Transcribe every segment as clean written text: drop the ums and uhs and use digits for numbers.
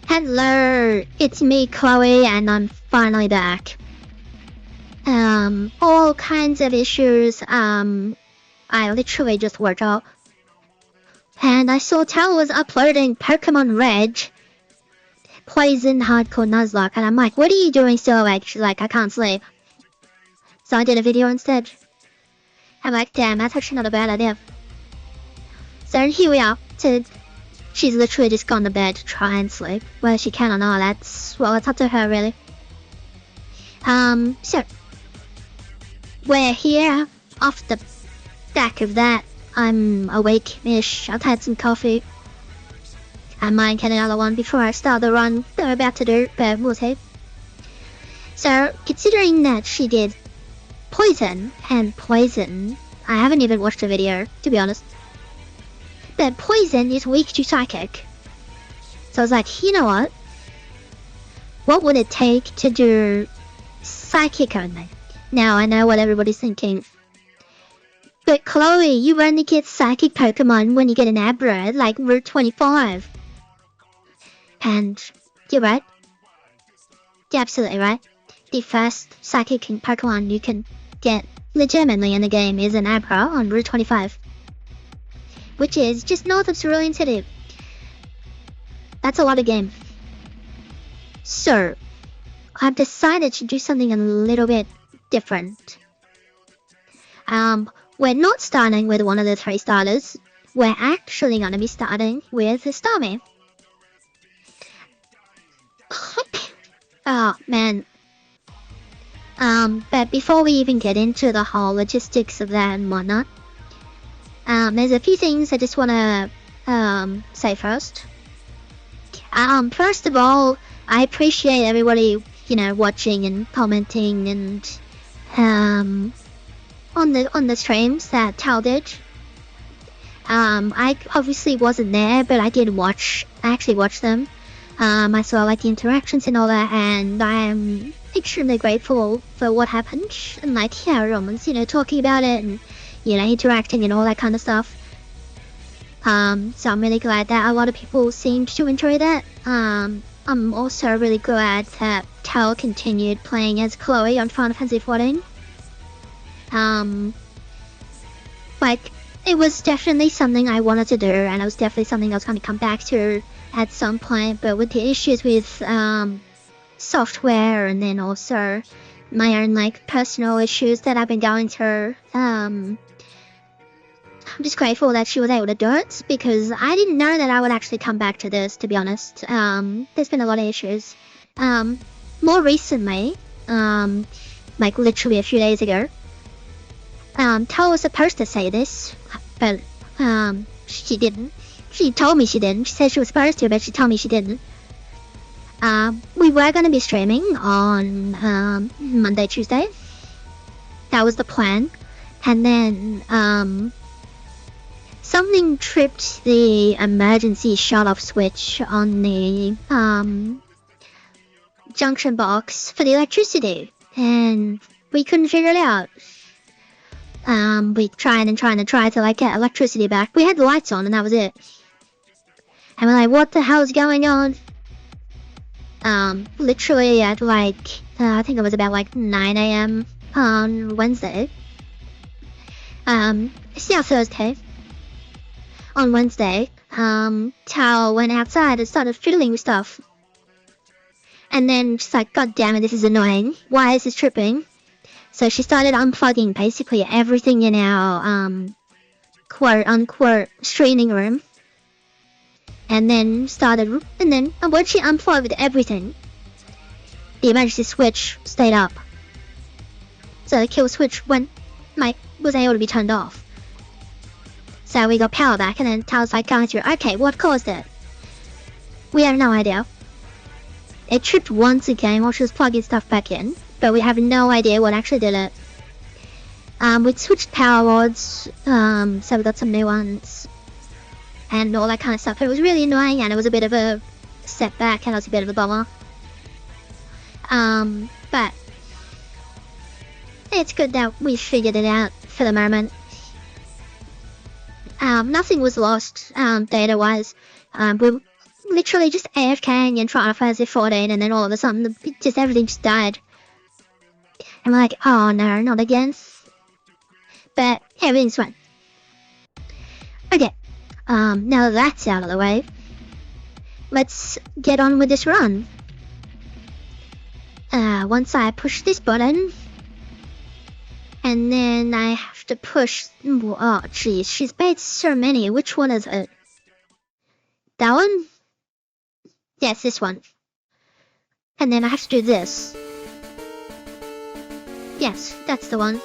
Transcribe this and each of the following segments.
Hello, it's me, Chloe, and I'm finally back. All kinds of issues, I literally just worked out. And I saw Tal was uploading Pokemon Red, Blue Hardcore Nuzlocke, and I'm like, what are you doing so late? She's like, I can't sleep. So I did a video instead. I'm like, damn, that's actually not a bad idea. So here we are, she's literally just gone to bed to try and sleep. Whether she can or not, it's up to her, really. So, we're here. Off the back of that, I'm awake-ish. I've had some coffee. I might get another one before I start the run that we're about to do, but we'll see. So, considering that she did poison, I haven't even watched the video, to be honest. But poison is weak to psychic. So I was like, you know what? What would it take to do psychic only? Now I know what everybody's thinking. But Chloe, you only get psychic Pokemon when you get an Abra, like Route 25. And you're right. You're absolutely right. The first psychic Pokemon you can get legitimately in the game is an Abra on Route 25. Which is just north of Cerulean City. That's a lot of game. So, I've decided to do something a little bit different. We're not starting with one of the 3 starters. We're actually going to be starting with the Starmie. Oh, man. But before we even get into the whole logistics of that and whatnot, there's a few things I just want to say first. First of all, I appreciate everybody, watching and commenting and on the streams that Tal did. I obviously wasn't there, but I actually watched them. I saw like the interactions and all that, and I'm extremely grateful for what happened. And everyone's talking about it and interacting and all that kind of stuff. So I'm really glad that a lot of people seemed to enjoy that. I'm also really glad that Tal continued playing as Chloe on Final Fantasy XIV. It was definitely something I wanted to do, and it was definitely something I was going to come back to at some point, but with the issues with software and then also my own personal issues that I've been going through, I'm just grateful that she was able to do it, because I didn't know that I would actually come back to this, to be honest. There's been a lot of issues. More recently, literally a few days ago, Tal was supposed to say this, but she didn't. She told me she didn't. She said she was supposed to, but she told me she didn't. We were going to be streaming on Monday, Tuesday. That was the plan. And then something tripped the emergency shut-off switch on the junction box for the electricity, and we couldn't figure it out. We tried to get electricity back. We had the lights on and that was it. And we're like, what the hell is going on? Literally at I think it was about 9 AM on Wednesday. It's now Thursday. On Wednesday, Tal went outside and started fiddling with stuff. And then she's like, God damn it, this is annoying. Why is this tripping? So she started unplugging basically everything in our quote-unquote streaming room. And then when she unplugged everything, the emergency switch stayed up. So the kill switch was able to be turned off. So we got power back, and then Tal's going through, okay, what caused it? We have no idea. It tripped once again while she was plugging stuff back in, but we have no idea what actually did it. We switched power rods, so we got some new ones, and all that kind of stuff. It was really annoying, and it was a bit of a setback, and it was a bit of a bummer. But it's good that we figured it out for the moment. Nothing was lost, data-wise. literally just AFKing and trying to Fantasy 14, and then all of a sudden, just everything just died. I'm like, oh no, not again. But everything's fine. Okay, now that's out of the way, let's get on with this run. Once I push this button, and then I have to push, oh jeez, she's made so many, which one is it? That one? Yes, this one. And then I have to do this. Yes, that's the one.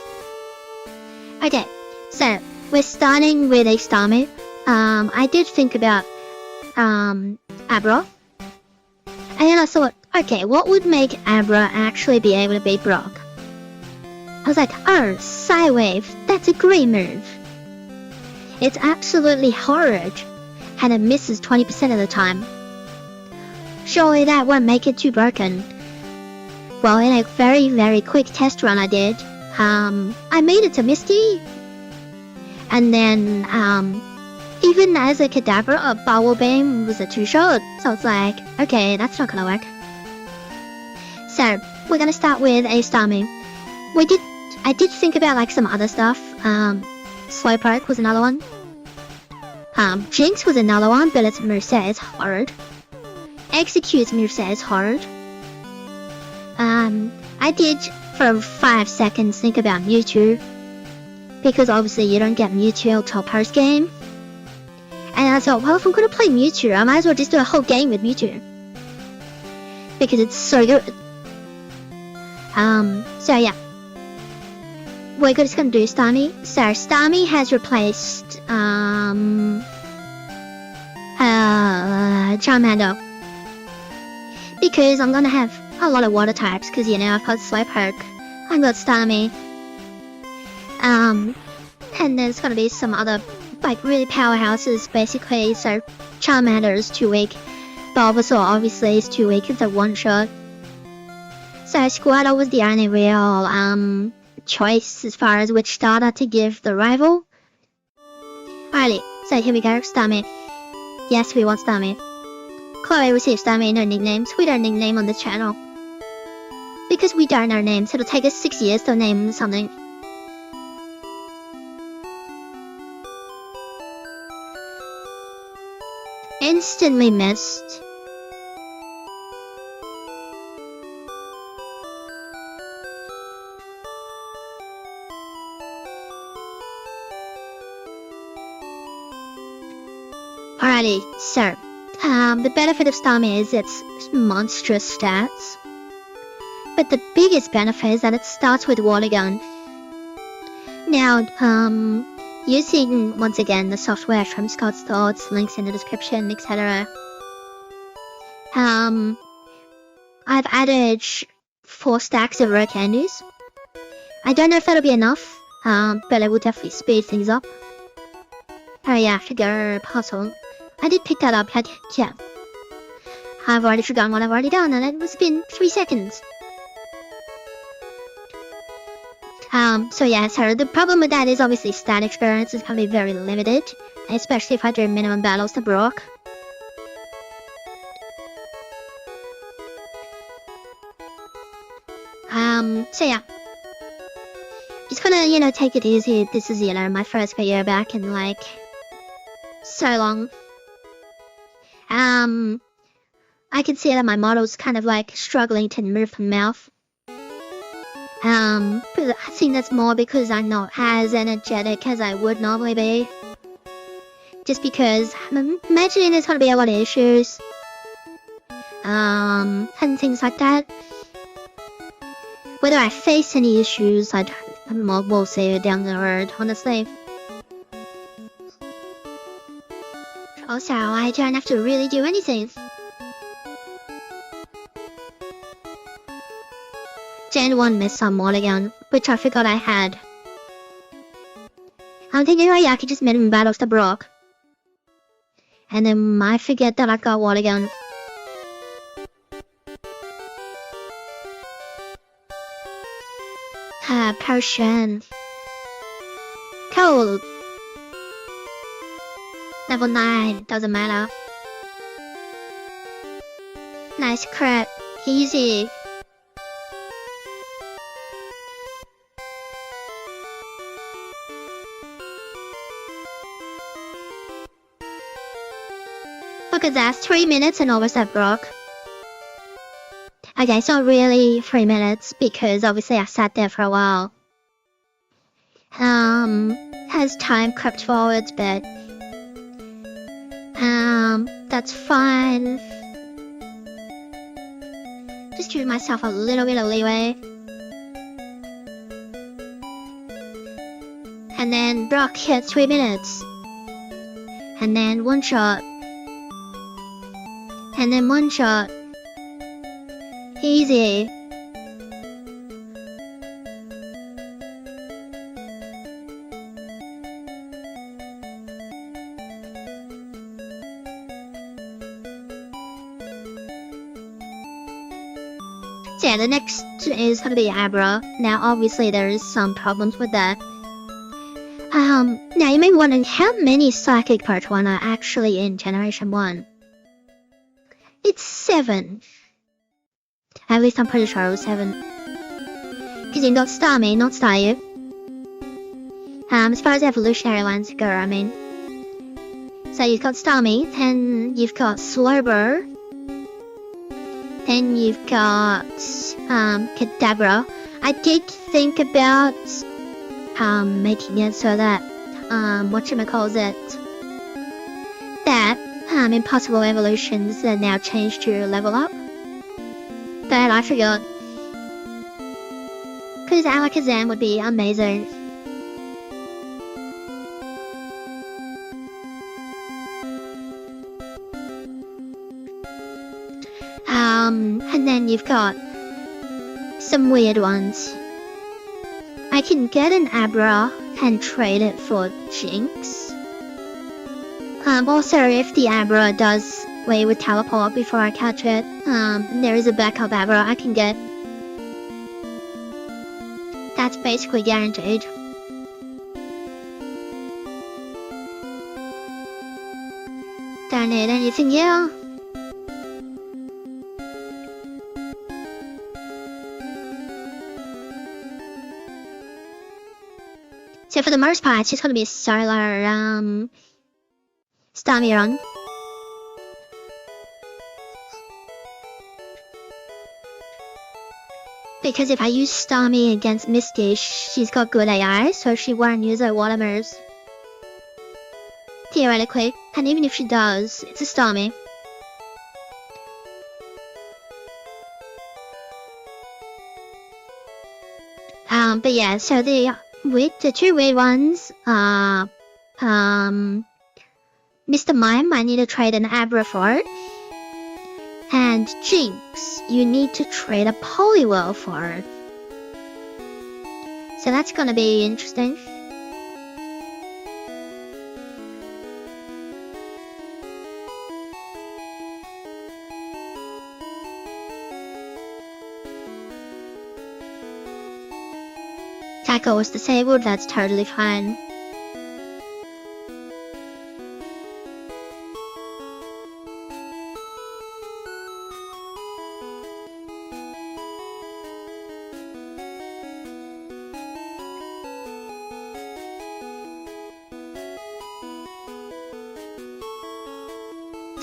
Okay, so we're starting with a star move. I did think about Abra. And then I thought, okay, what would make Abra actually be able to beat Brock? I was like, oh, Psywave, that's a great move. It's absolutely horrid, and it misses 20% of the time. Surely that won't make it too broken. Well, in a very, very quick test run I did, I made it to Misty. And then, even as a Cadaver, a Bubble Beam was a two-shot, so it's like, okay, that's not gonna work. So, we're gonna start with a star move. I did think about like some other stuff. Slowpoke was another one. Jinx was another one, but its moveset is hard. Execute's moveset is hard. I did for 5 seconds think about Mewtwo, because obviously you don't get Mewtwo till post game. And I thought, well, if I'm gonna play Mewtwo, I might as well just do a whole game with Mewtwo, because it's so good. So yeah, we're just gonna do Starmie. So Starmie has replaced Charmander, because I'm gonna have a lot of water types, because you know I've got Slowpoke, I've got Starmie, and there's gonna be some other like really powerhouses basically. So Charmander is too weak, Bulbasaur obviously is too weak, it's a one shot. So Squirtle was the only real choice as far as which starter to give the rival. Alrighty, so here we go, Starmie. Yes, we want Starmie. Chloe received Starmie, no nicknames. We don't nickname on this channel, because we don't know names. It'll take us 6 years to name something. Instantly missed. Alrighty, so the benefit of Starmie is its monstrous stats, but the biggest benefit is that it starts with Water Gun. Now, using once again the software from Scott's Thoughts, links in the description, etc. I've added 4 stacks of rare candies. I don't know if that'll be enough, but it will definitely speed things up. Oh yeah, sugar puzzle. I did pick that up, yeah. I've already forgotten what I've already done, and it's been 3 seconds. So yeah, so the problem with that is obviously stat experience is probably very limited, especially if I do minimum battles to Brock. So yeah. Just gonna, you know, take it easy. This is, you know, my first video back in like so long. I can see that my model's kind of like struggling to move her mouth. But I think that's more because I'm not as energetic as I would normally be. Just because I'm imagining there's gonna be a lot of issues. And things like that. Whether I face any issues, we'll see down the road, honestly. Also, I don't have to really do anything. Gen 1 missed some more again, which I forgot I had. I'm thinking, oh yeah, I could just minimum battles to Brock. And then I forget that I got Water Gun. Potion. Cold. Level 9, doesn't matter. Nice crit. Easy. Look at that, 3 minutes and overstep broke. Okay, it's not really 3 minutes because obviously I sat there for a while. Has time crept forward, but that's fine. Just giving myself a little bit of leeway. And then Brock hit 3 minutes. And then one shot. And then one shot. Easy. So yeah, the next is gonna be Abra. Now obviously there is some problems with that. Now you may wonder how many Psychic Part 1 are actually in Generation 1. It's 7. At least I'm pretty sure it was 7. Because you've got Starmie, not Staryu. As far as evolutionary lines go, I mean. So you've got Starmie, then you've got Slurber, then you've got Kadabra. I did think about making it so that that impossible evolutions are now changed to level up. But I forgot. Because Alakazam would be amazing. And then you've got some weird ones. I can get an Abra and trade it for Jinx. Also, if the Abra does away with teleport before I catch it, there is a backup Abra I can get. That's basically guaranteed. Don't need anything else. So for the most part, it's just gonna be a solo Starmie run. Because if I use Starmie against Misty, she's got good AI, so she won't use her water moves. Theoretically, and even if she does, it's a Starmie. But yeah, so the two weird ones are Mr. Mime, I need to trade an Abra for it. And Jinx, you need to trade a Poliwhirl for it. So that's gonna be interesting. Tackle was disabled, that's totally fine.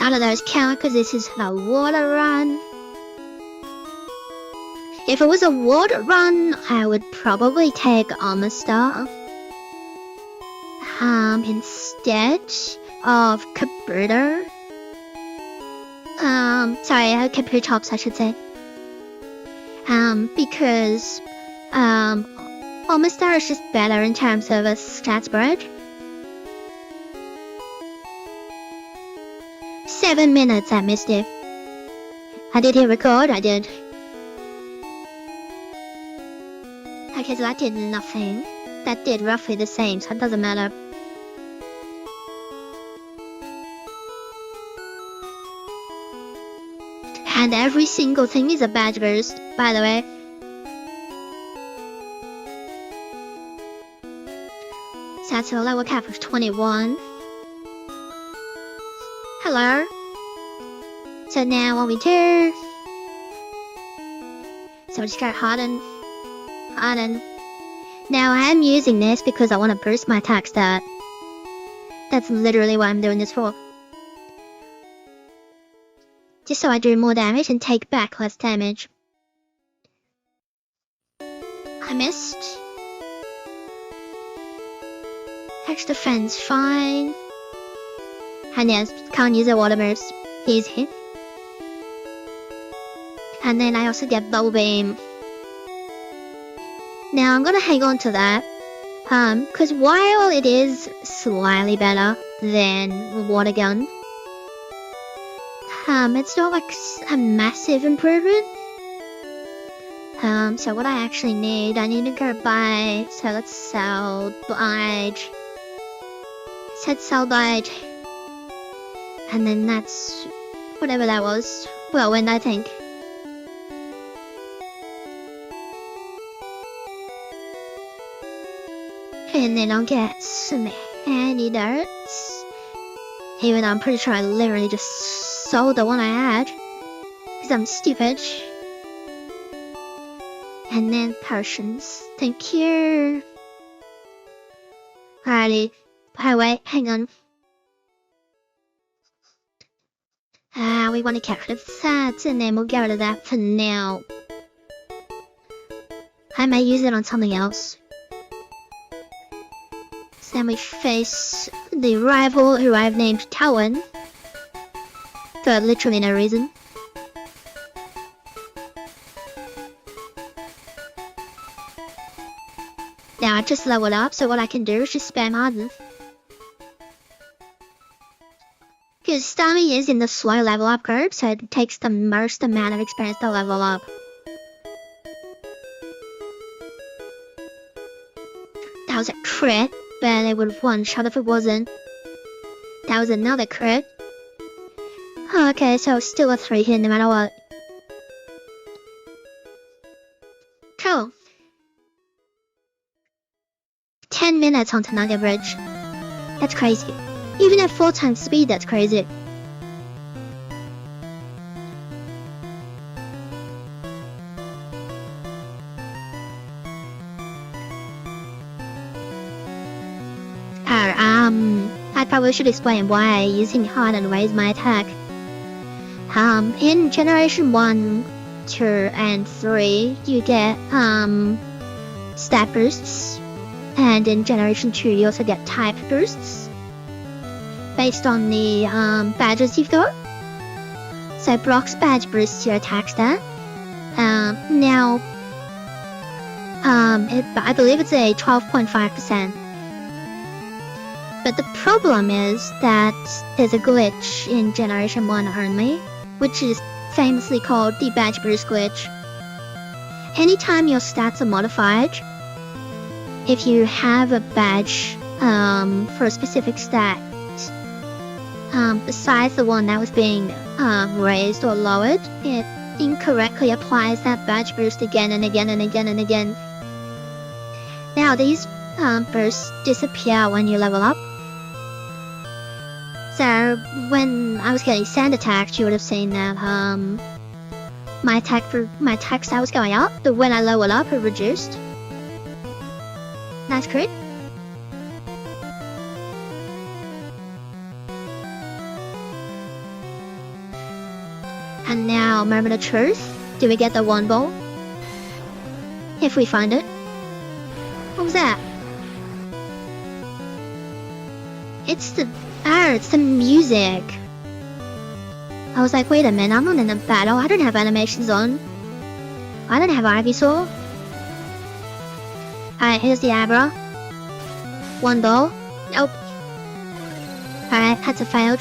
None of those count because this is a water run. If it was a water run, I would probably take Amistar instead of Kabuto. Sorry, Kabutops I should say. Because Amistar is just better in terms of a stat spread. 7 minutes I missed it. I did hit record, I did. Okay, so that did nothing. That did roughly the same, so it doesn't matter. And every single thing is a badge boost, by the way. So that's a level cap of 21. Hello. So now what we do... So we just go harden. Now I am using this because I want to boost my attack stat. That's literally what I'm doing this for. Just so I do more damage and take back less damage. I missed. Extra defense, fine. And yes, can't use a water burst. Easy. And then I also get Bubble Beam. Now I'm gonna hang on to that. Cause while it is slightly better than Water Gun, it's not like a massive improvement. So what I actually need, I need to go buy, so let's sell Blige. Let's sell Blige. And then that's, whatever that was, Whirlwind I think. And then I'll get some antidotes. Even though I'm pretty sure I literally just sold the one I had. Because I'm stupid. And then potions. Thank you. Alrighty. Oh wait, hang on. We want to get rid of that, and then we'll get rid of that for now. I may use it on something else. So then we face the rival who I've named Talon. For literally no reason. Now I just leveled up, so what I can do is just spam Harden. Because Starmie is in the slow level up group, so it takes the most amount of experience to level up. That was a crit, but it would have one-shot if it wasn't. That was another crit. Okay, so still a 3 hit no matter what. Cool. 10 minutes on Tanaga Bridge. That's crazy. Even at 4 times speed, that's crazy. I probably should explain why using Harden raised my attack. In Generation 1, 2, and 3, you get, stat boosts. And in Generation 2, you also get type boosts. Based on the, badges you've got. So Brock's badge boosts your attack stat. I believe it's a 12.5%. But the problem is that there's a glitch in Generation 1 only, which is famously called the badge boost glitch. Anytime your stats are modified, if you have a badge for a specific stat, besides the one that was being raised or lowered, it incorrectly applies that badge boost again and again and again and again. Now these bursts disappear when you level up. So when I was getting sand attacked, you would have seen that my attack stat was going up, but when I leveled up, it reduced. Nice crit. And now, moment of truth. Do we get the one ball? If we find it. What was that? It's the music. I was like, wait a minute, I'm not in a battle. I don't have animations on. I don't have Ivysaur. Alright, here's the Abra. One ball. Nope. Alright, that's a failed.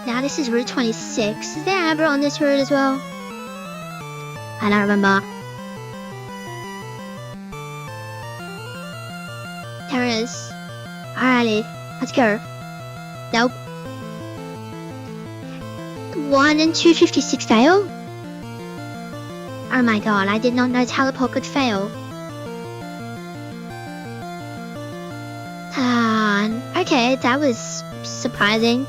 Now this is Route 26. Is there Abra on this route as well? I don't remember. There is. Alrighty, let's go. Nope. 1 and 256 fail? Oh my god, I did not know teleport could fail. Okay, that was surprising.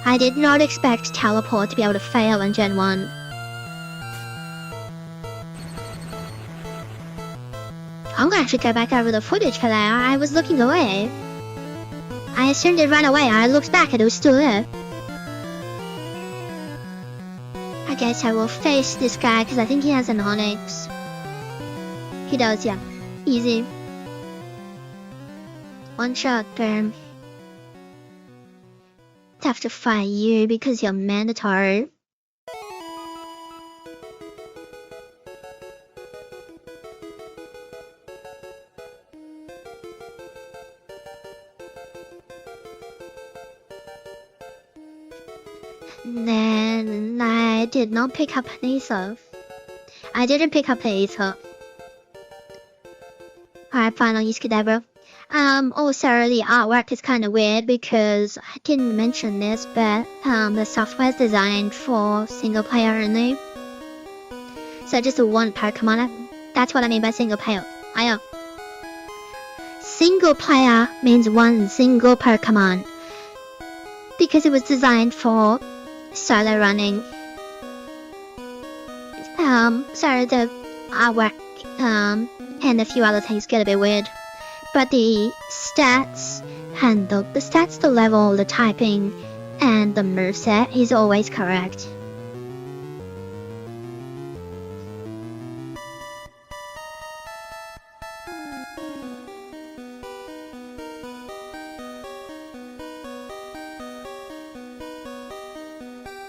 I did not expect teleport to be able to fail in Gen 1. I'm gonna actually go back over the footage for that. I was looking away. I assumed it ran away. I looked back and it was still there. I guess I will face this guy because I think he has an Onyx. He does, yeah. Easy. One shot, burn. Have to fight you because you're mandatory. Then I did not pick up an Aether. I didn't pick up an Aether. Alright, fine, I'll use Cadabra. Also the artwork is kind of weird because I didn't mention this, but the software is designed for single player only. So just one Pokemon. That's what I mean by single player. Single player means one single Pokemon because it was designed for solo running. So the artwork and a few other things get a bit weird. But the stats handle the stats, the level, the typing, and the moveset is always correct.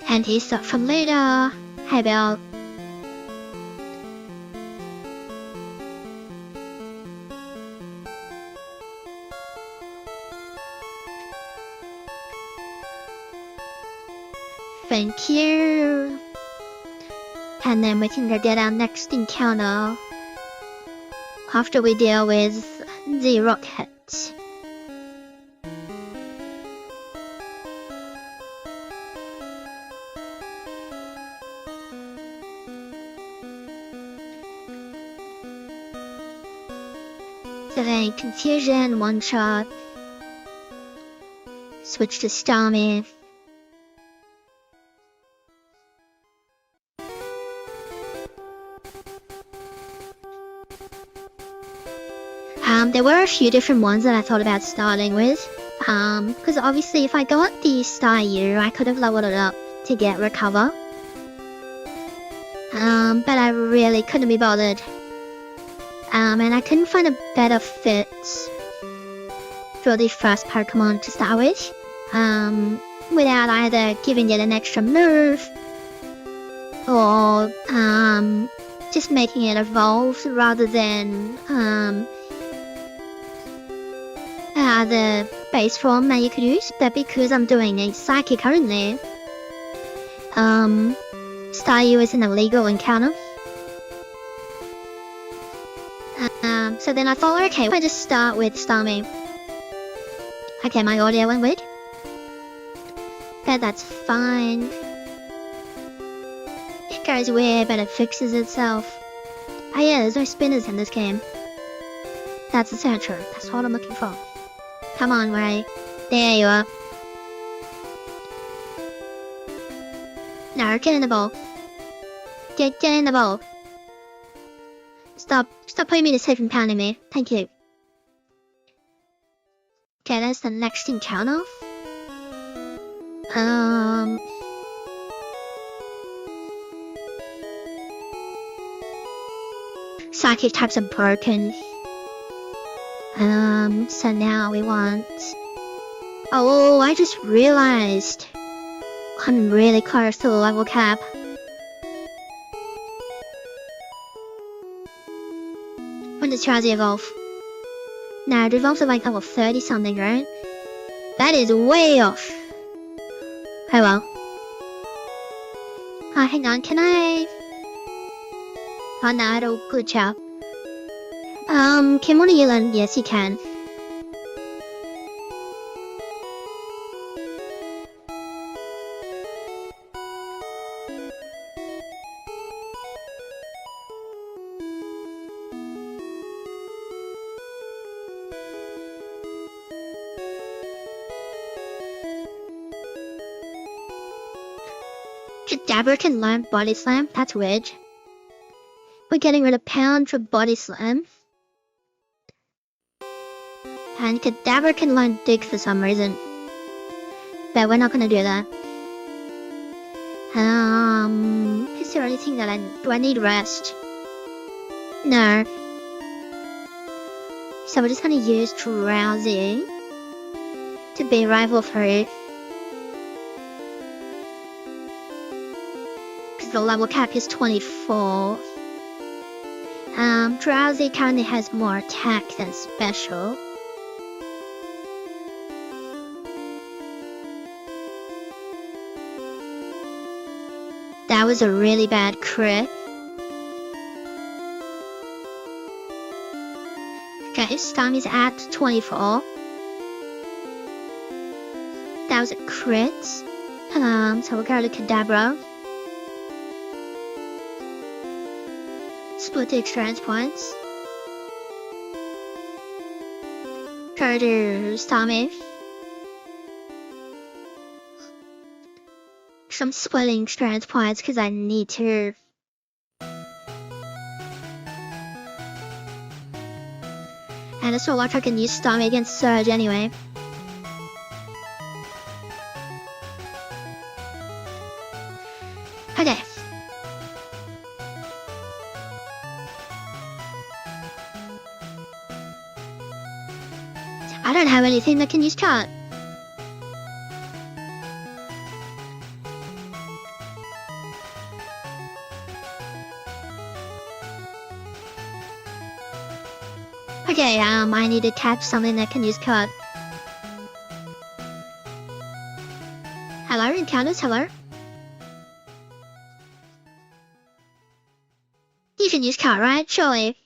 And he's up from later. Hey Bill. Thank you. And then we can go get our next encounter after we deal with the rocket. So then confusion, one shot. Switch to Starmie. There were a few different ones that I thought about starting with. Because obviously if I got the Star U, I could have leveled it up to get Recover. But I really couldn't be bothered. And I couldn't find a better fit for the first Pokemon to start with. Without either giving it an extra move or just making it evolve rather than the base form that you could use. But because I'm doing a Psychic currently, Staryu is an illegal encounter. So then I thought, okay, why just start with Starmie? Okay, my audio went weird. But that's fine. It goes weird, but it fixes itself. Oh yeah, there's no spinners in this game. That's essential. That's what I'm looking for. Come on, Ray. There you are. Now, get in the bowl. Get in the bowl. Stop putting me to sleep and pounding me. Thank you. Okay, that's the next encounter. Psychic types are broken. So now we want... Oh, I just realized I'm really close to the level cap. When does Charizard evolve? No, it evolves at like level 30 something, right? That is way off. Oh well. Oh, hang on, can I... Oh no, it'll glitch out. Can one of you learn? Yes, you can. Kadabra can learn Body Slam? That's weird. We're getting rid of Pound for Body Slam. And Kadabra can learn Dig for some reason. But we're not gonna do that. Is there anything that do I need rest? No. So we're just gonna use Drowsy to be rival free. Because the level cap is 24. Drowsy currently has more attack than special. That was a really bad crit. Okay, Storm is at 24. That was a crit. So we'll go to Kadabra. Split the experience points. Try to Stormy. So I'm splitting experience points because I need to. And that's what I can use Stormy against Surge anyway. Okay. I don't have anything that can use Cut. Okay, I need to catch something that can use Cut. Hello, encounters, hello. You can use Cut, right? Surely.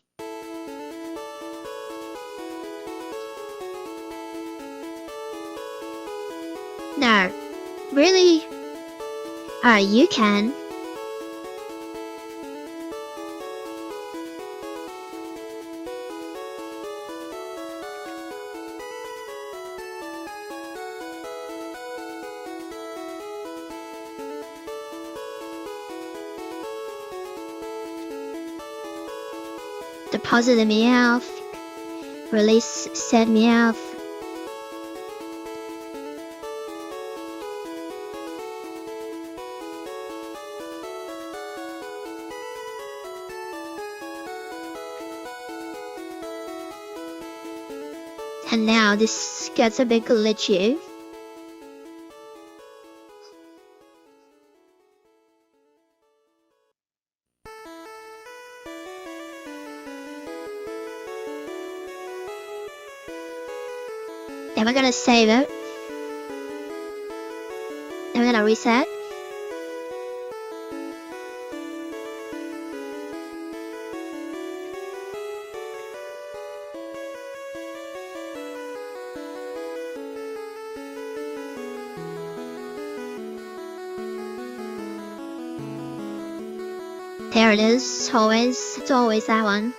No. Really? You can. Deposit the Meowth. Release said Meowth. And now this gets a bit glitchy. Then we're gonna save it. Then we're gonna reset. There it is. It's always that one.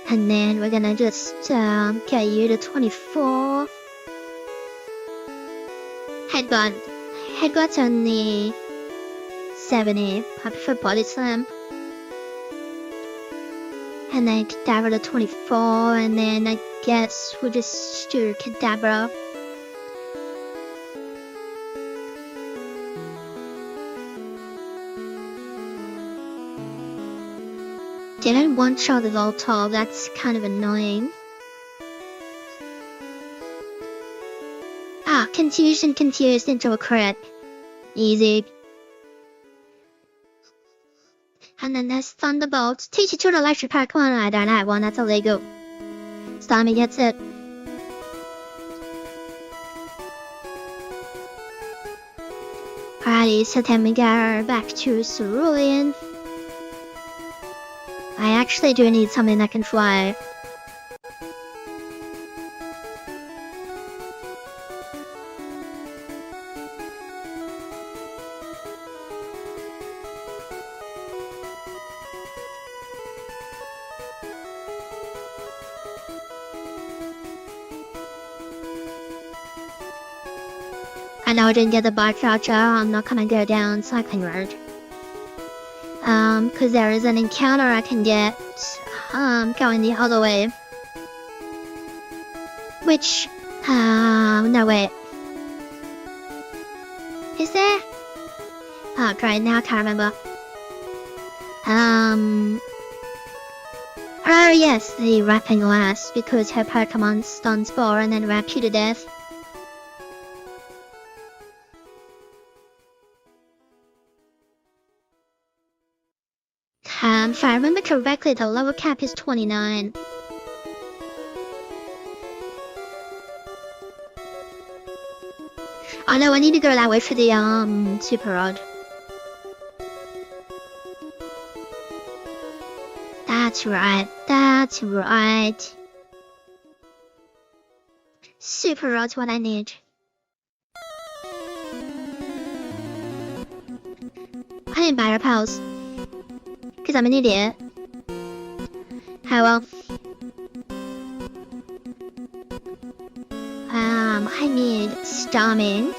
And then we're gonna just get you to 24. Headbutt. Headbutt's only 70. I prefer Body Slam. And then Kadabra to 24. And then I guess we'll just do Kadabra. Didn't one-shot the Voltorb, that's kind of annoying. Confused into a crit. Easy. And then there's Thunderbolt. Teach you to the electric pack. Come on, I don't have one, that's how they go. Stormy gets it. Alrighty, so then we go back to Cerulean. I actually do need something that can fly. I know I didn't get the bike voucher, I'm not gonna go down cycling road. Cause there is an encounter I can get, going the other way. Which, no wait. Is there? Oh great, now I can't remember. Oh yes, the wrapping lass, because her Pokemon stuns Spore and then wraps you to death. If I remember correctly, the level cap is 29. Oh no, I need to go that way for the, Super Rod. That's right, that's right. Super Rod's what I need. I didn't buy repels. Cause I'm an idiot. Oh well. I need Starmie.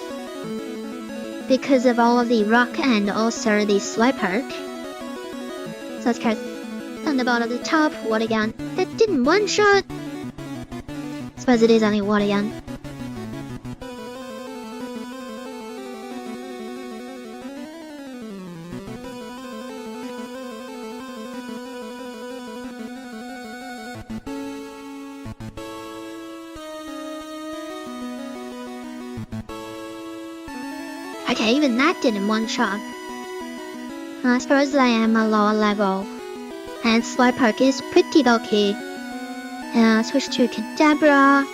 Because of all of the rock and also the Slowpoke. So let's go Thunderbolt at the top, Water Gun. That didn't one-shot! Suppose it is only Water Gun. Okay, even that didn't one-shot. I suppose I am a lower level. And Slowpoke is pretty bulky. Switch to Kadabra.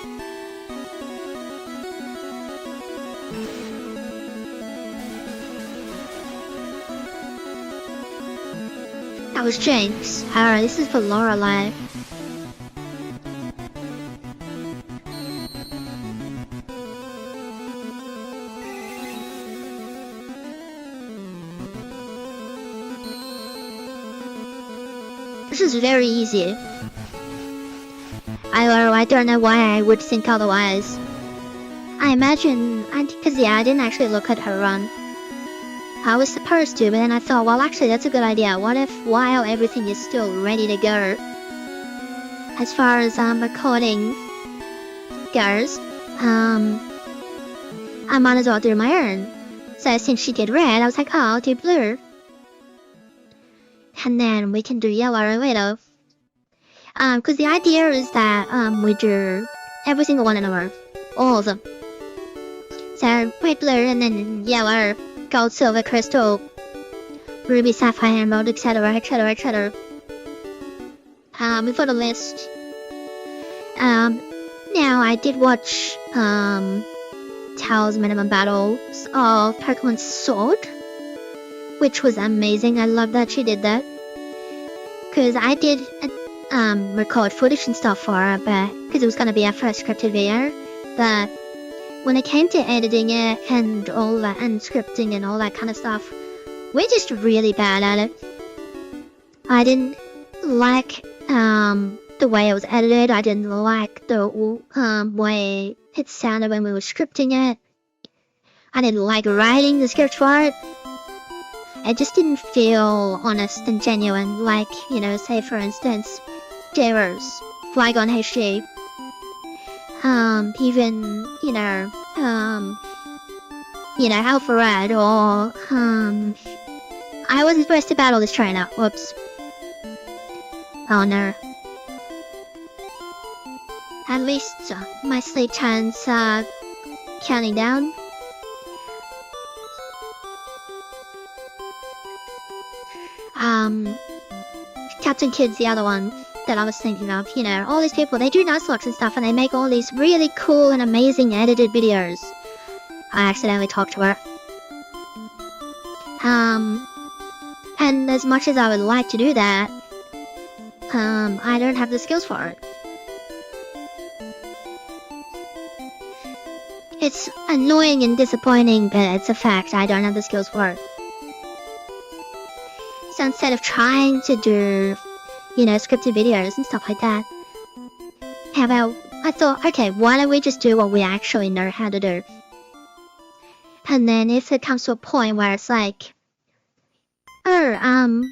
That was Jinx. Alright, this is for Lorelei. This is very easy. I don't know why I would think otherwise. I imagine, because yeah, I didn't actually look at her run. I was supposed to, but then I thought, well actually that's a good idea. What if while everything is still ready to go, as far as recording goes, I might as well do my own. So since she did red, I was like, oh, I'll do blue. And then we can do yellow later. Cause the idea is that, we do every single one in a row. All of them. So, red, blue, and then yellow, gold, silver, crystal, ruby, sapphire, emerald, etc, etc, etc. We've got a list. Now I did watch, Tao's minimum battles of Pokemon Sword, which was amazing. I love that she did that. Cause I did, record footage and stuff for her, but, cause it was gonna be our first scripted video, but when it came to editing it and all that, and scripting and all that kind of stuff, we're just really bad at it. I didn't like, the way it was edited. I didn't like the, way it sounded when we were scripting it. I didn't like writing the script for it. It just didn't feel honest and genuine, like, you know, say for instance, J-Rose, Flygon HD. Even, Alpha Red, or, I wasn't supposed to battle this trainer, whoops. Oh no. At least, my sleep time's, counting down. Captain Kid's the other one that I was thinking of. You know, all these people, they do Nuzlocke and stuff, and they make all these really cool and amazing edited videos. I accidentally talked to her. And as much as I would like to do that, I don't have the skills for it. It's annoying and disappointing, but it's a fact. I don't have the skills for it. So instead of trying to do, scripted videos and stuff like that, how about, I thought, okay, why don't we just do what we actually know how to do? And then if it comes to a point where it's like, oh,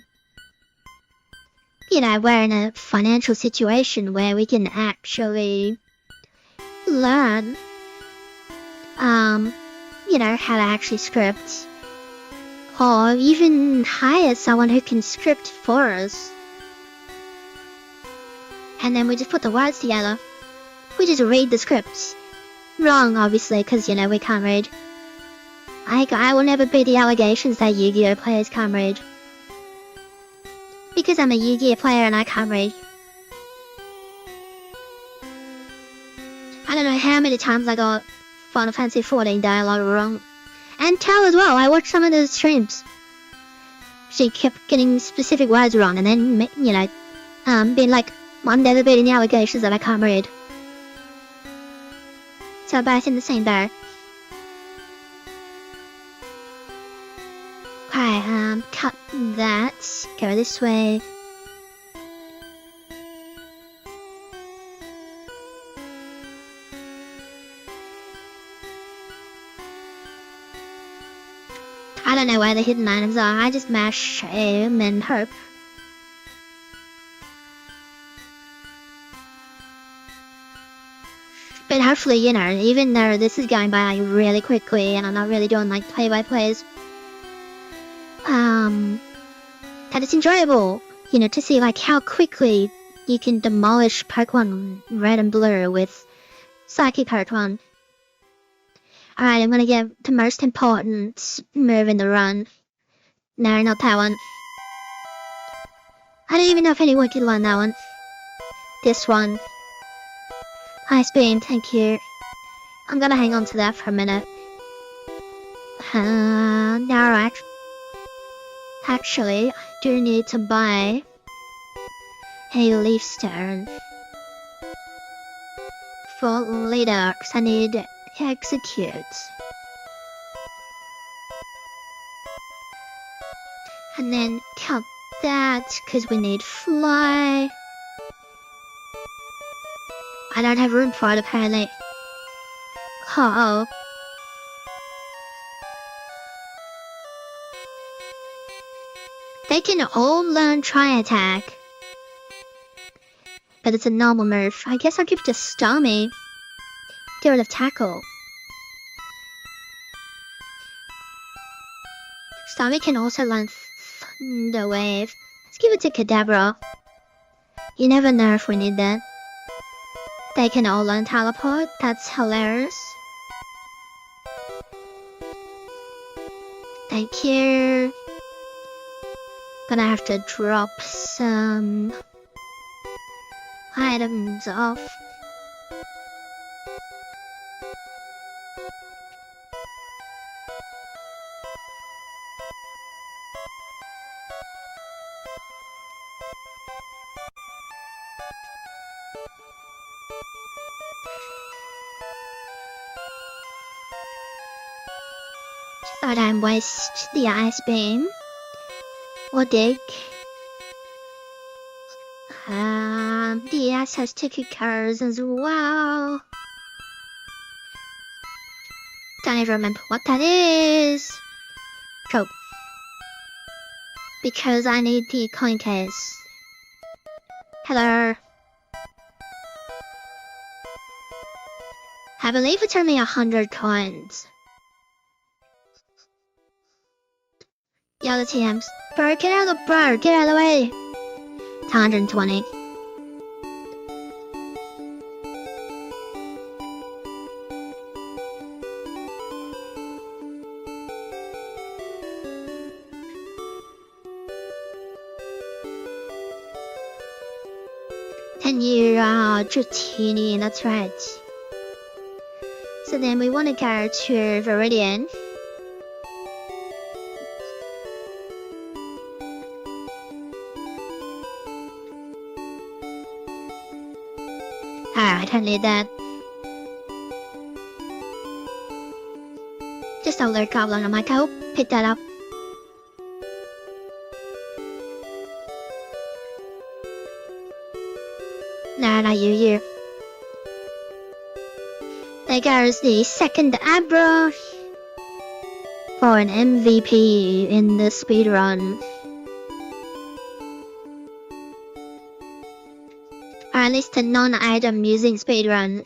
we're in a financial situation where we can actually learn, how to actually script, or even hire someone who can script for us. And then we just put the words together. We just read the scripts. Wrong, obviously, because, we can't read. I will never beat the allegations that Yu-Gi-Oh players can't read. Because I'm a Yu-Gi-Oh player and I can't read. I don't know how many times I got Final Fantasy 14 dialogue wrong. And Tao as well, I watched some of the streams. She kept getting specific words wrong and then, being like, I'm never beating the allegations that I can't read. So both in the same boat. Okay, cut that. Go this way. I don't know where the hidden items are. I just mash aim and hope. But hopefully, even though this is going by really quickly and I'm not really doing play-by-plays, that it's enjoyable, to see how quickly you can demolish Pokemon Red and Blue with Psychic Pokemon. Alright, I'm gonna get the most important move in the run. No, not that one. I don't even know if anyone can learn that one. This one. Ice Beam, thank you. I'm gonna hang on to that for a minute. Now, actually, I do need to buy a Leaf Stone for later, because I need to execute. And then cut that, because we need Fly. I don't have room for it, apparently. Uh-oh. They can all learn Tri-Attack. But it's a normal move. I guess I'll give it to Starmie. Get rid of Tackle. Starmie can also learn Thunder Wave. Let's give it to Kadabra. You never know if we need that. They can all learn Teleport. That's hilarious. Thank you. Gonna have to drop some items off. Thought I'd waste the Ice Beam. Or dig. The ass has ticket cards as well. Don't even remember what that is. Cool. Because I need the coin case. Hello. I believe it's only 100 coins. Yeah, the TMs. Bro, get out of the way. It's 120. And you are Dratini, that's right. So then we want to go to Viridian. I don't need that. Just a little goblin on my coat. Pick that up. No, not you. There goes the second Abra. for an MVP in the speedrun. Or at least a non-item using speedrun.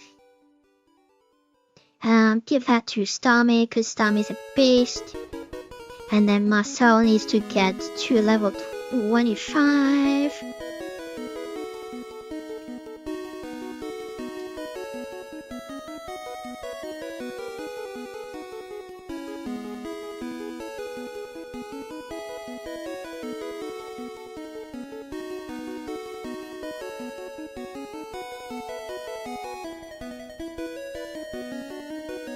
Give that to Stormy, because Stormy's a beast. And then Marcel needs to get to level 25.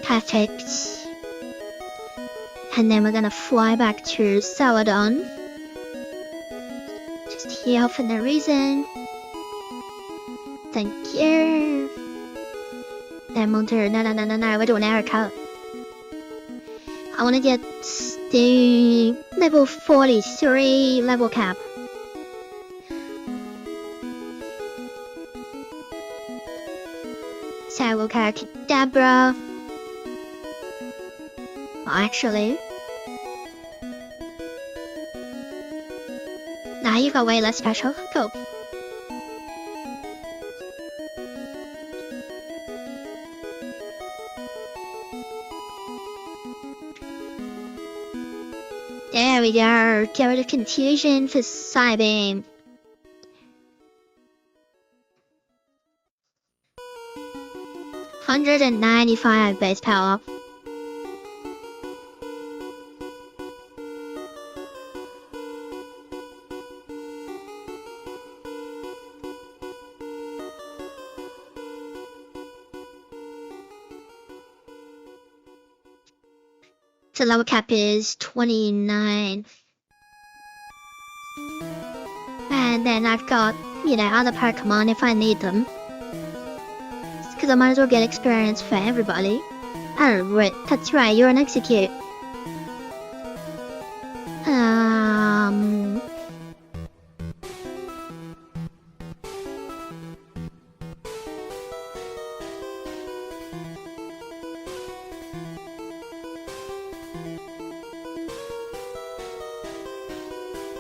Perfect. And then we're gonna fly back to Saladon. Just here for no reason. Thank you. Then we'll do, no, we're doing error cut. I wanna get the level 43 level cap. So we'll carry Kadabra. Actually, now you got way less special. Go. There we go. Get rid of confusion for Psybeam. $195 base power. The level cap is 29. And then I've got, other Pokemon if I need them. Because I might as well get experience for everybody. Oh, right, that's right, you're an Execute.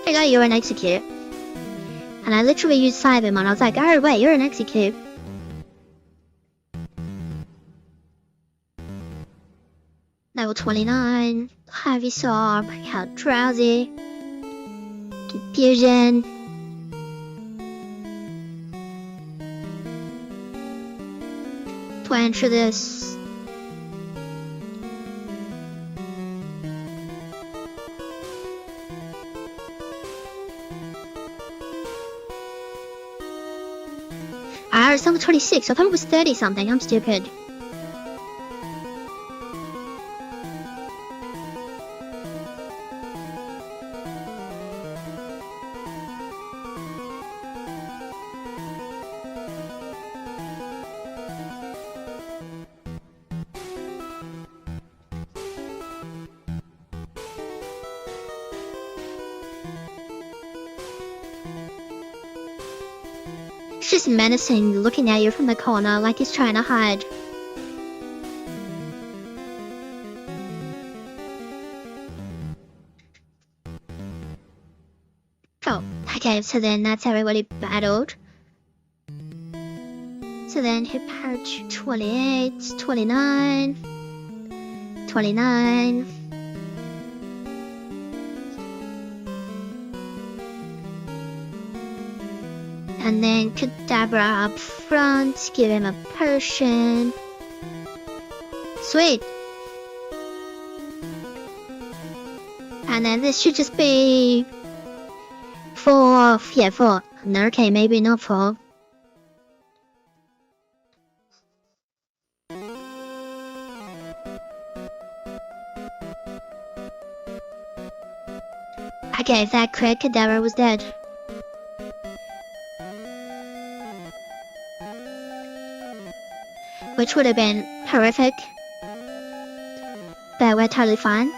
I got you're an Execute. And I literally used Cyberman and I was like, oh wait, you're an Execute. Level 29. Heavy Sob. How drowsy. Confusion. To enter this. It's number 26. I thought it was 30 something. I'm stupid. It's just menacing, looking at you from the corner like he's trying to hide. Oh, okay, so then that's everybody battled. So then hit pouch 28, 29, 29. And then Kadabra up front, give him a potion. Sweet. And then this should just be 4. Yeah, 4. No, okay, maybe not 4. Okay, if that crit, Kadabra was dead. Which would have been horrific. But we're totally fine.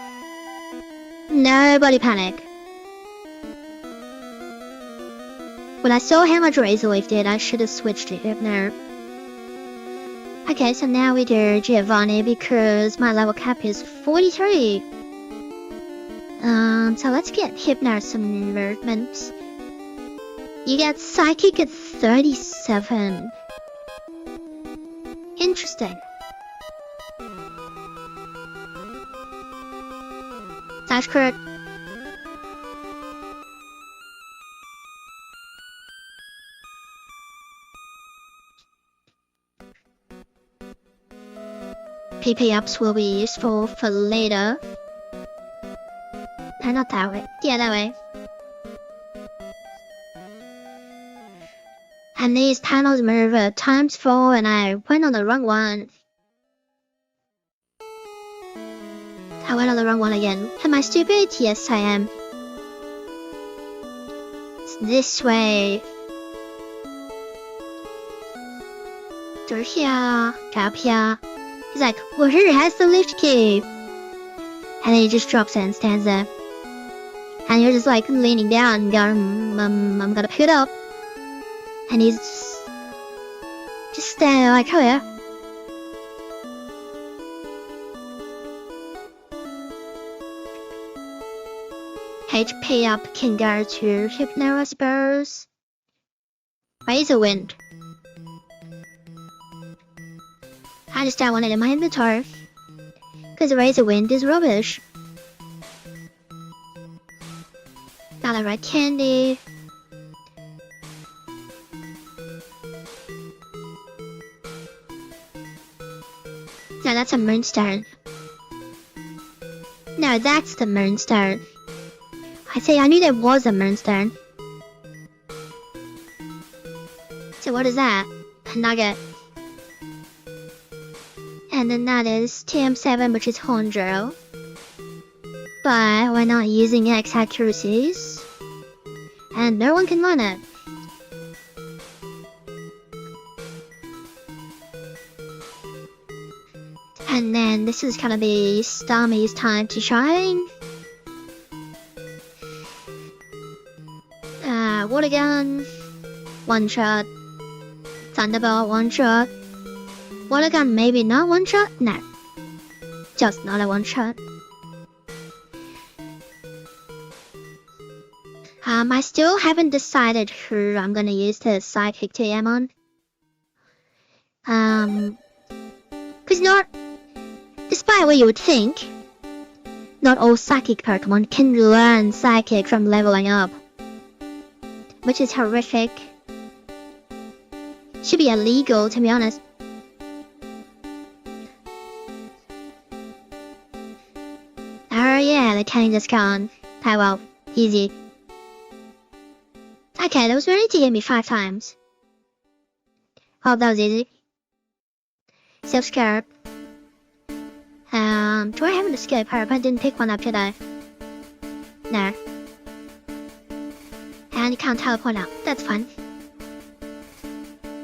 Nobody panic. When I saw how much Razor Leaf did, I should have switched to Hypno. Okay, so now we do Giovanni because my level cap is 43. So let's get Hypnotism movements. You get Psychic at 37. Interesting. That's correct. PP ups will be useful for later. No, not that way. Yeah, that way. And these panels move at times 4 and I went on the wrong one. I went on the wrong one again. Am I stupid? Yes, I am. It's this way. Through here, go up here. He's like, well, who has the lift key? And then he just drops it and stands there. And you're just like leaning down and going, I'm gonna pick it up. And he's just standing like, oh yeah. HP up can go to Hypno, I suppose. Razor Wind. I just don't want it in my inventory. Because Razor Wind is rubbish. Got a red candy. No, that's a moonstone. No, that's the moonstone. I say I knew there was a moonstone. So what is that? A nugget. And then that is TM7, which is Horndrill. But we're not using X accuracies. And no one can learn it. And then this is gonna be Starmie's time to shine. Water gun, one shot. Thunderbolt, one shot. Water gun, maybe not one shot? No. Just not a one shot. I still haven't decided who I'm gonna use the Psychic TM on. Cause not, despite what you would think, not all Psychic Pokemon can learn Psychic from leveling up. Which is horrific. Should be illegal, to be honest. Oh yeah, the cane just gone. Oh well, easy. Okay, that was ready to hit me 5 times. Oh, that was easy. Self-scarab. Do I have an escape herb? I didn't pick one up, did I? No. And you can't teleport out. That's fun.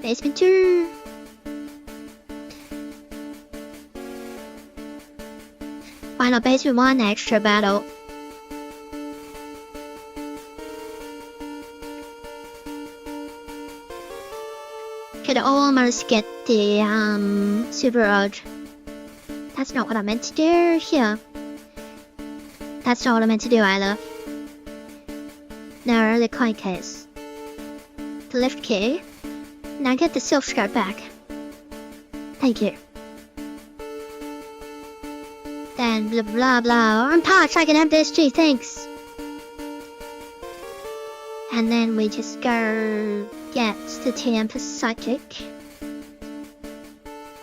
Basement 2. Final basement 1 extra battle. Could almost get the super urge. That's not what I meant to do here. That's not what I meant to do either. No, the coin case. The lift key. Now get the silk skirt back. Thank you. Then blah blah blah. I'm touched, I can have this, gee, thanks. And then we just go get the TM for Psychic.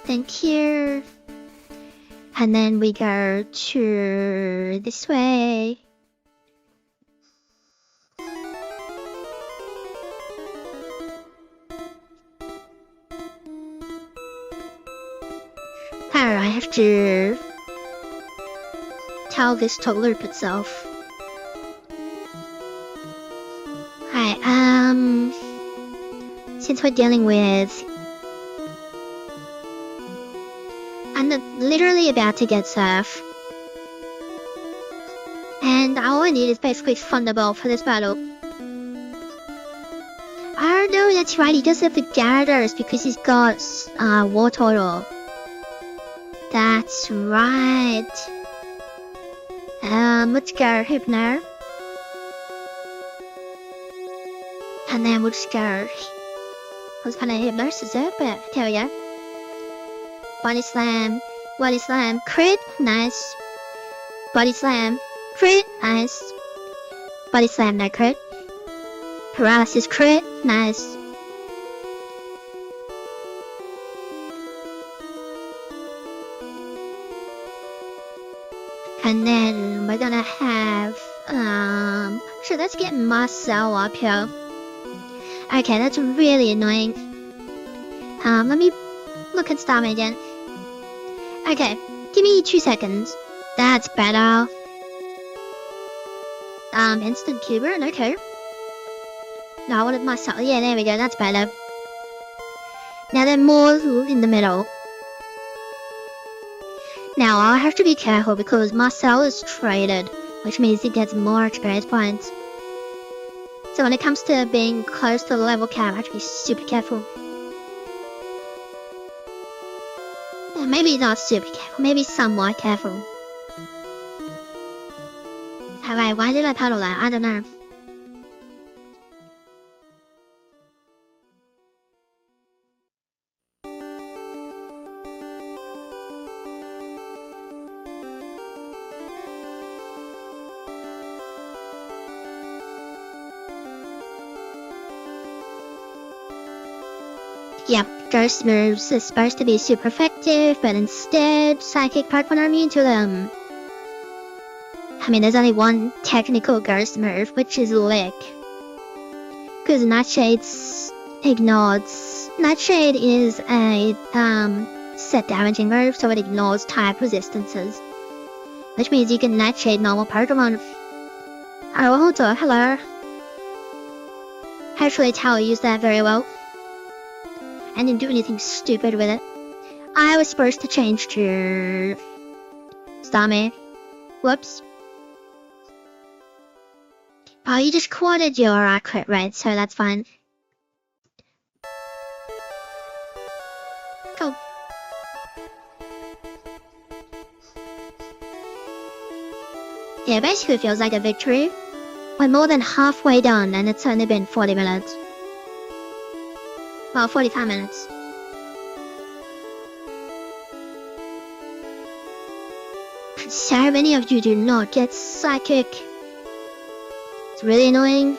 Thank you. And then we go to this way. I have to tell this to loop itself. Hi, since we're dealing with... I'm literally about to get Surf. And all I need is basically Thunderbolt for this battle. Oh no, that's right, he does have the Gyarados because he's got War Turtle. That's right. Let's go Hypno. And then we'll just go. I was planning Hypnosis there, but here we go. Body Slam, crit, nice. Body Slam, crit, nice. Body Slam, no crit. Paralysis, crit, nice. And then we're gonna have, so let's get Marcel up here. Okay, that's really annoying. Let me look at Starman again. Okay, give me 2 seconds. That's better. Instant Cuber, okay. No, I wanted Marcel. Yeah, there we go, that's better. Now they're more in the middle. Now I'll have to be careful because Marcel is traded, which means he gets more experience points. So when it comes to being close to the level cap, I have to be super careful. Or maybe not super careful, maybe somewhat careful. Alright, why did I paddle that? I don't know. Yep, Ghost moves is supposed to be super effective, but instead, Psychic Pokemon are immune to them. I mean, there's only one technical Ghost move, which is Lick. Because Nightshade's ignored. Nightshade is a set damaging move, so it ignores type resistances. Which means you can Nightshade normal Pokemon. Oh, hold on, hello. Actually, Tower used that very well. I didn't do anything stupid with it. I was supposed to change to Starmie. Whoops. Oh, you just quoted your crit rate, so that's fine. Cool. Yeah, basically feels like a victory. We're more than halfway done and it's only been 40 minutes. Well, 45 minutes. So many of you do not get Psychic. It's really annoying.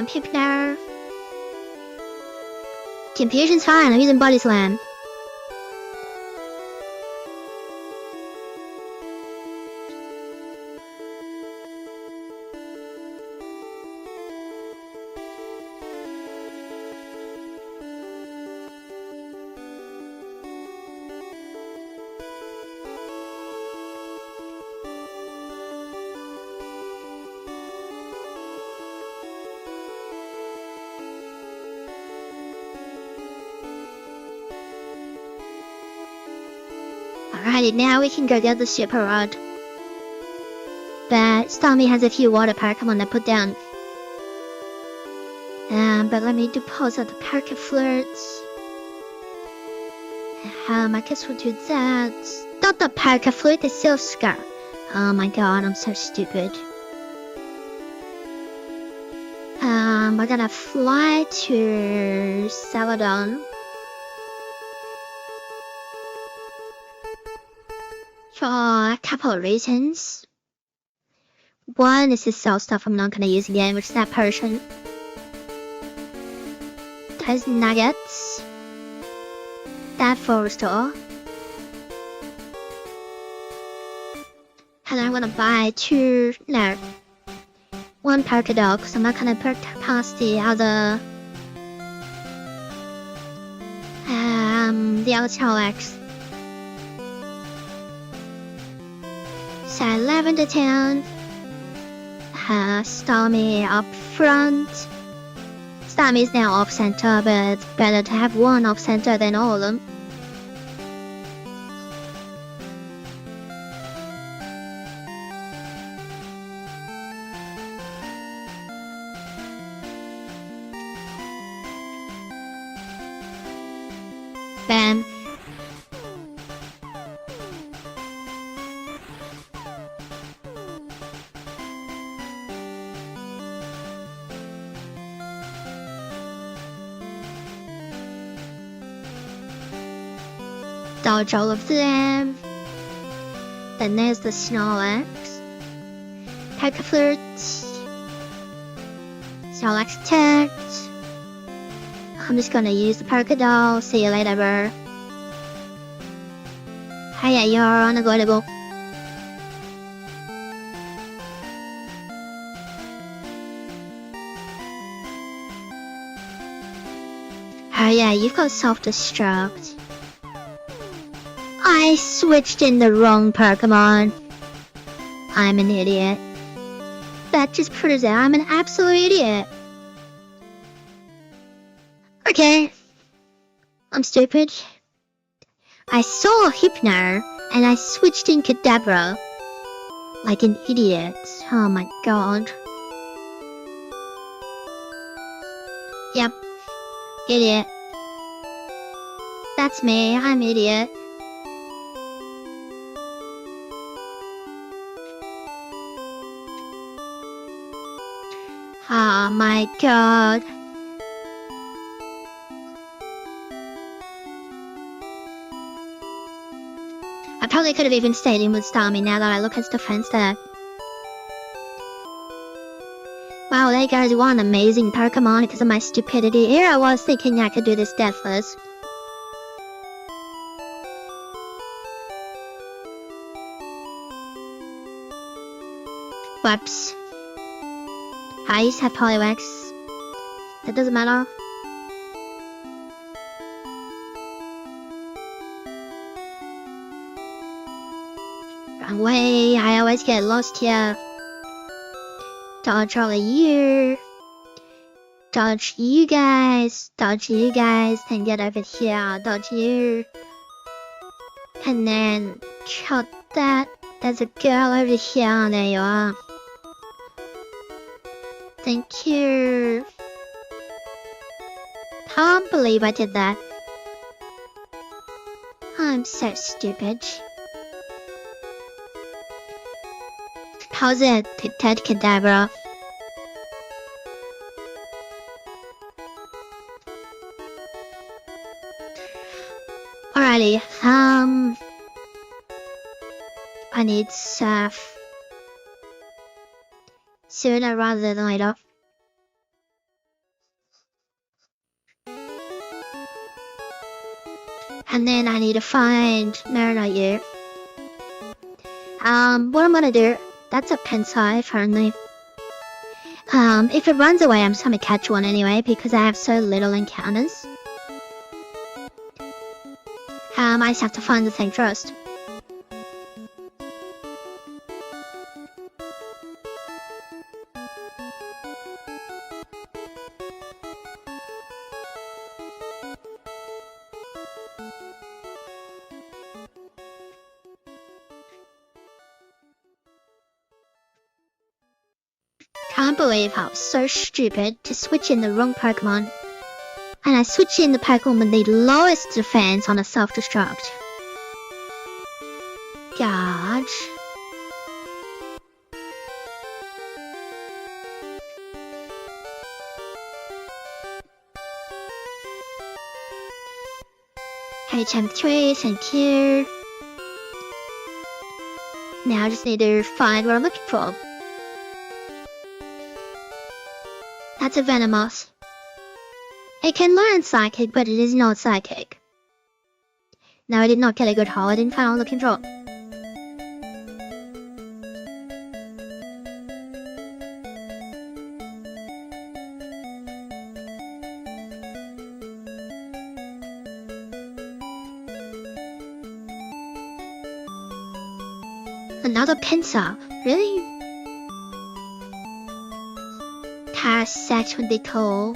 Hypno. Confusion's fine, I'm using Body Slam. Alrighty, now we can go get the Super Rod. But Starmie has a few water Pokemon to put down. But let me deposit the Parker Flirts. I guess we'll do that. Not the Parker Flirt, the Silph Scar. Oh my god, I'm so stupid. We're gonna fly to Celadon. For a couple of reasons. One is to sell stuff I'm not gonna use again, which is that potion. Those nuggets. That full store. And I'm gonna buy one Poké Dog, because I'm not gonna put past the other Telex. So Lavender Town, Starmie up front. Starmie is now off center, but it's better to have one off center than all of them. Bam. dodge all of them. Then there's the Snorlax. Pekaflute. Snorlax attacked. I'm just gonna use the Perkadol. See you later, bro. Hey, you're unavoidable. Oh yeah, you've got self-destruct. I switched in the wrong Pokemon. I'm an idiot. That just proves that I'm an absolute idiot. Okay. I'm stupid. I saw Hypno, and I switched in Kadabra. Like an idiot. Oh my god. Yep. Idiot. That's me, I'm idiot. Oh my god. I probably could have even stayed in with Starmie now that I look at his defense there. Wow, that guy's one amazing Pokemon because of my stupidity. Here I was thinking I could do this deathless. Whoops. I used to have Poliwag. That doesn't matter. Wrong way, I always get lost here. Dodge all of you. Dodge you guys. Dodge you guys. Then get over here. Dodge you. And then shot that. There's a girl over here. There you are. Thank you. Can't believe I did that. I'm so stupid. How's it, Ted Kadabra? Alrighty, I need Surf. Sooner rather than later. And then I need to find Marinite. What I'm gonna do, that's a Pensai apparently. If it runs away, I'm just gonna catch one anyway because I have so little encounters. I just have to find the thing first. Can't believe I was so stupid to switch in the wrong Pokemon. And I switched in the Pokemon with the lowest defense on a self-destruct. God. HM3, thank you. Now I just need to find what I'm looking for. That's a Venomoth. It can learn Psychic, but it is not Psychic. No, I did not get a good haul. I didn't find what I'm looking for. Another Pinsir? Really? Parasect would be cool.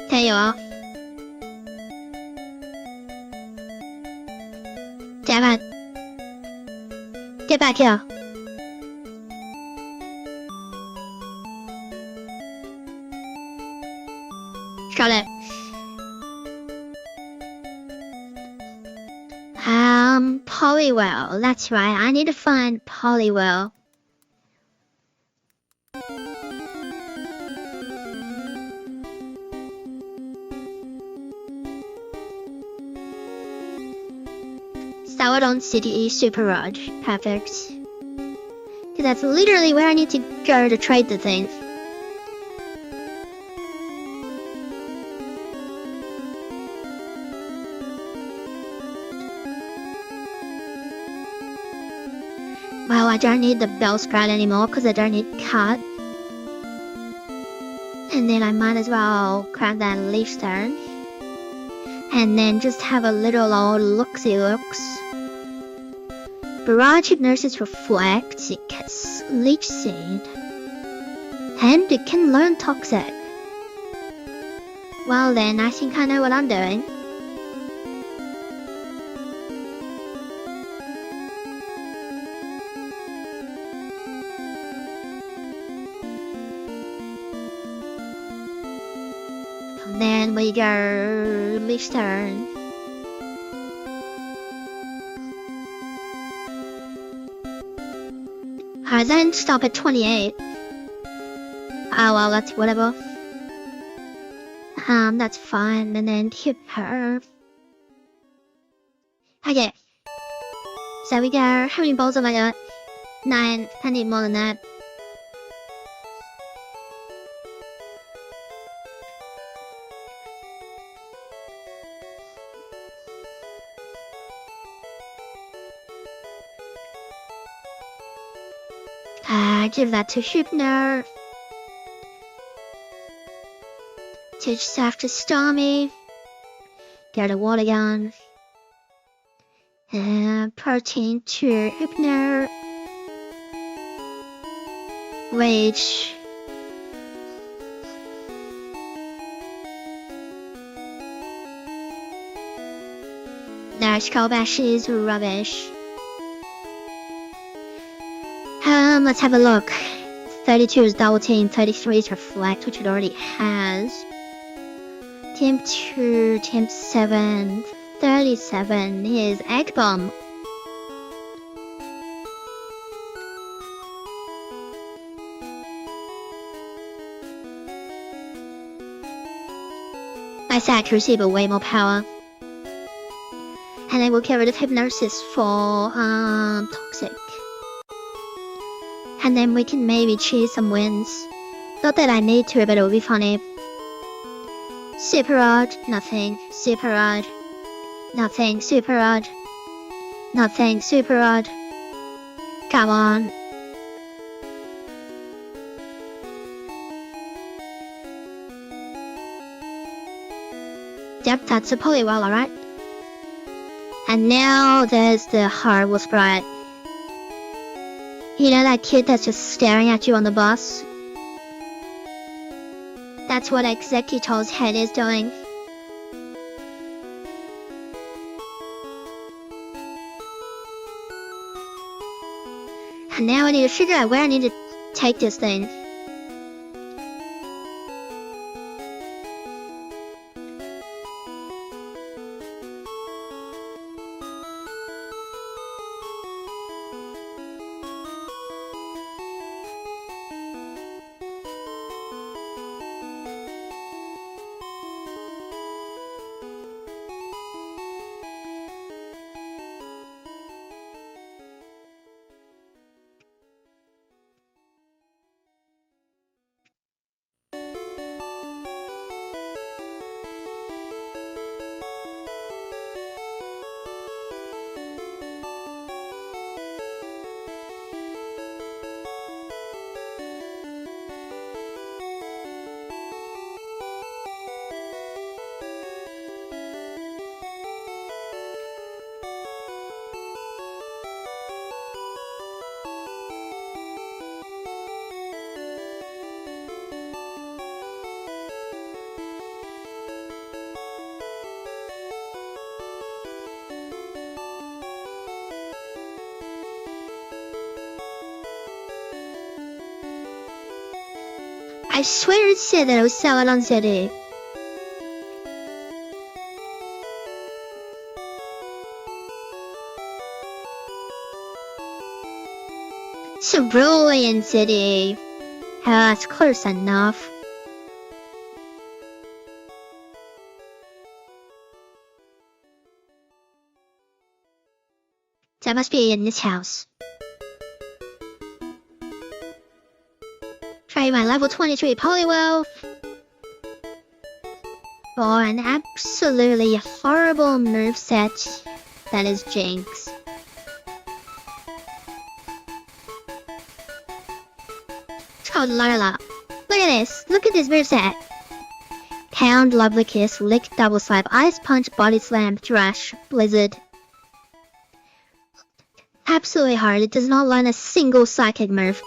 There you are. Damn it. Get back here. Got it. Poliwhirl. That's right. I need to find Poliwhirl. Sawadon City Super Rod. Perfect. Cause that's literally where I need to go to trade the thing. Well, I don't need the bell sprout anymore because I don't need cut. And then I might as well grab that leaf stone. And then just have a little old looksy-looks. Barrage Hypnosis Reflect, it gets Leech Seed. And it can learn Toxic. Well then, I think I know what I'm doing. And then we go Leech Turn. Alright, then stop at 28. Oh well, that's whatever. That's fine, and then hit her. Okay. So we go, how many balls have I got? 9, I need more than that. Give that to Hypno. Teach Staff to Stormy. Get a water gun. Protein to Hypno. Rage. Their Skull Bash is rubbish. Let's have a look. 32 is Double Team, 33 is Reflect, which it already has. Team 2, Team 7, 37 is Egg Bomb. Nice accuracy, but way more power. And I will get rid of Hypnosis for Toxic. And then we can maybe cheese some wins. Not that I need to, but it would be funny. Super Rod, nothing. Super Rod, nothing. Super Rod, nothing. Super Rod. Come on. Yep, that's a Poliwell, alright. And now there's the Horrible Sprite. You know that kid that's just staring at you on the bus? That's what Executor's head is doing. And now I need to figure out where I need to take this thing. I swear it said that it was Saladon City. Cerulean City. That's close enough. That must be in this house. Try my level 23 Polywell. For an absolutely horrible moveset that is Jinx. It's called Lola. Look at this. Look at this moveset. Pound, Lovely Kiss, Lick, Double Slap, Ice Punch, Body Slam, Thrash, Blizzard. Absolutely hard. It does not learn a single psychic move.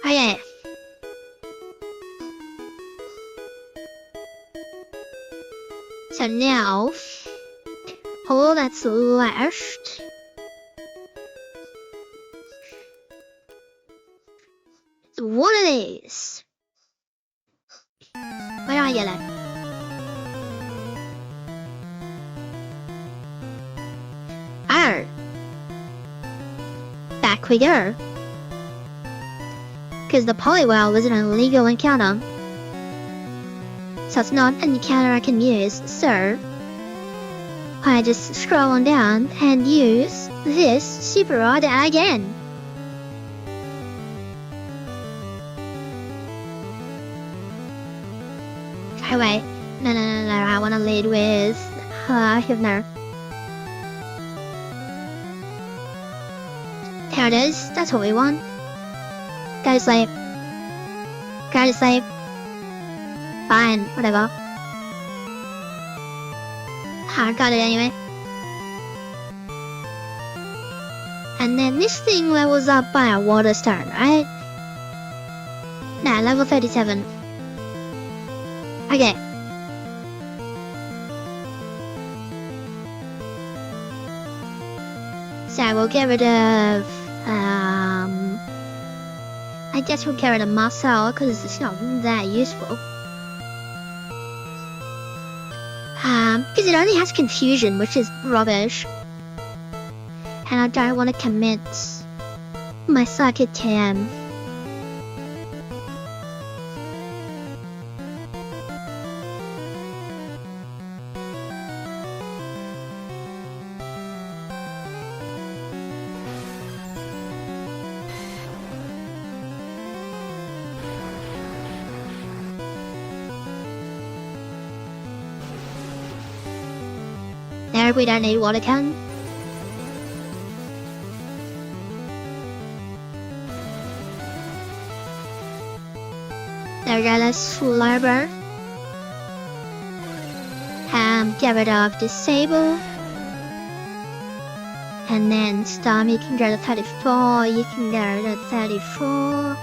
Okay. So now, all that's left is one of these. Where are you, lad? Oh. Back we go. Because the Polywell was an illegal encounter. So it's not an encounter I can use, so I just scroll on down and use this Super Rod again. Oh wait, no, I want to lead with Hypno. There it is, that's what we want. Go to sleep. Go to sleep. Fine, whatever. I got it anyway. And then this thing levels up by a water stone, right? Nah, level 37. Okay. So we'll get rid of I guess we'll get rid of Marcel because it's not that useful. Because it only has confusion, which is rubbish. And I don't want to commit my psychic TM. There, we don't need water cannon. There we go, let's Slurber. Get rid of Disable. And then Storm, you can go to 34, you can go to 34.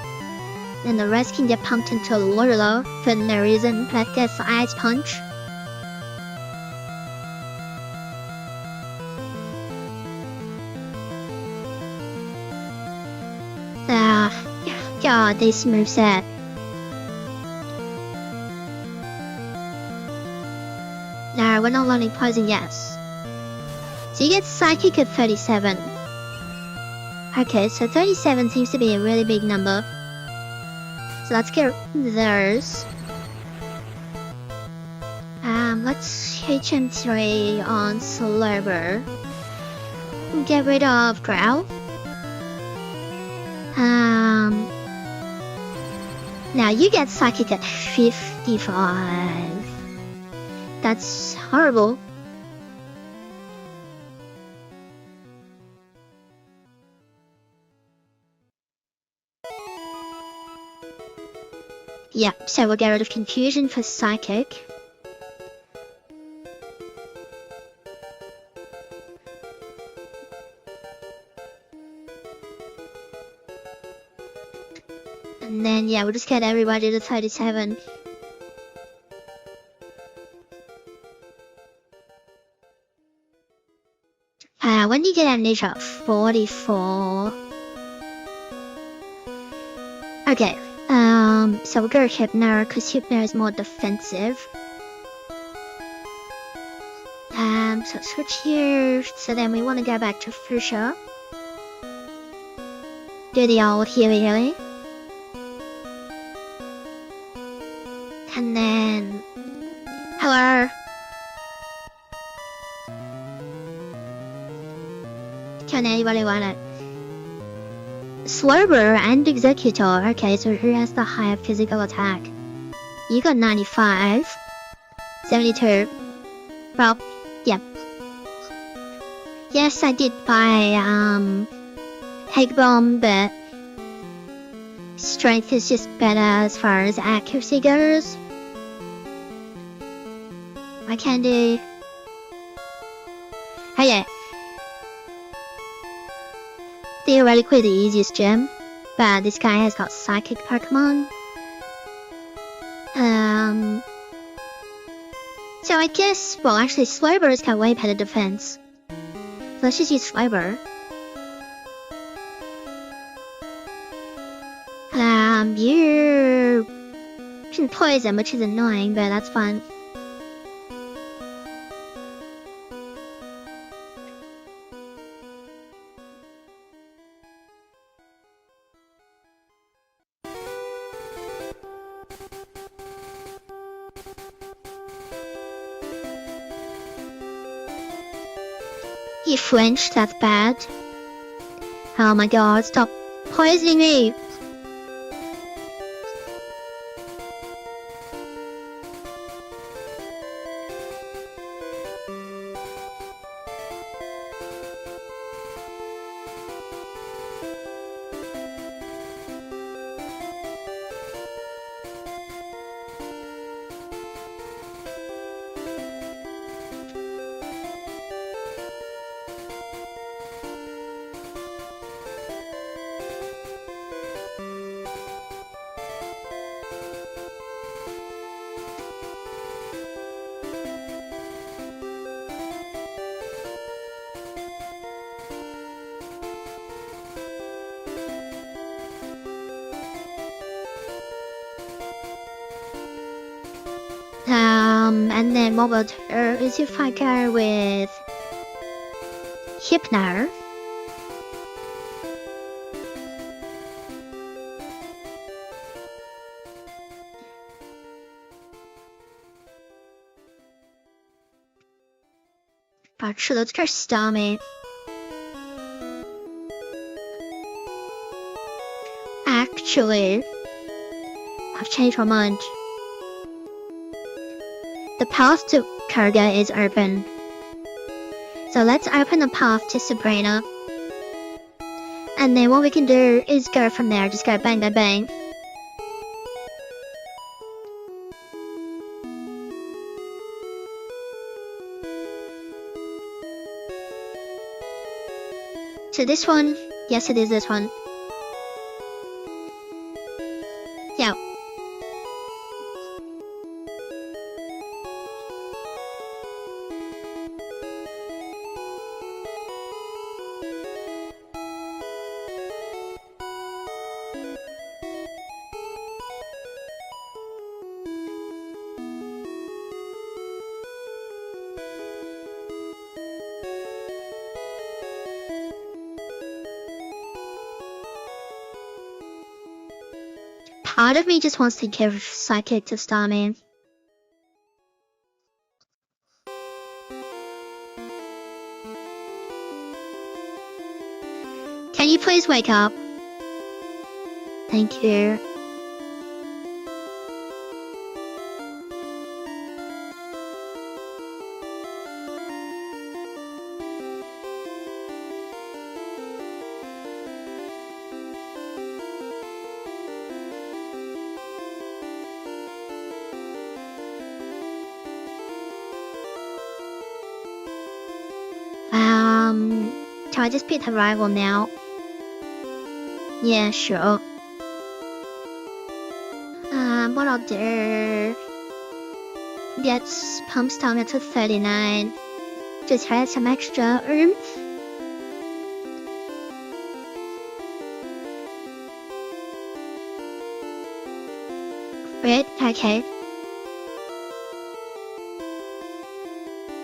Then the rest can get pumped into Lolo for no reason, but gets the Ice Punch. God, this moveset. No, we're not learning Poison, yes. So you get Psychic at 37. Okay, so 37 seems to be a really big number. So let's get those. Let's HM3 on Slurber. Get rid of Growl. Now you get Psychic at 55. That's horrible. Yep, so we'll get rid of Confusion for Psychic. And then, yeah, we'll just get everybody to 37. When do you get Amnesia? 44. Okay, so we'll go to Hypno, because Hypno is more defensive. So switch here, so then we want to go back to Fuchsia. Do the old healy. And then... Hello? Can anybody want it? Swerver and Executor. Okay, so who has the higher physical attack? You got 95. 72. Well, yeah. Yes, I did buy, Hig Bomb, but strength is just better as far as accuracy goes. I can do... Oh yeah. Theoretically the easiest gym, but this guy has got Psychic Pokemon. So I guess, well actually Swerver's got way better defense. So let's just use Swerver. You're using poison, which is annoying, but that's fun. He flinched, that's bad. Oh my god, stop poisoning me! And then what about her is if I go with Hypno. But sure, let's go Starmie. Actually, I've changed my mind. The path to Karga is open. So let's open the path to Sabrina. And then what we can do is go from there, just go bang bang bang. So this one, yes it is this one. Yeah. Part of me just wants to give Psychic to Starmie. Can you please wake up? Thank you. Can I just pick the rival now? Yeah, sure. What I'll do... Let's pump stamina to 39. Just had some extra oomph. Wait, okay.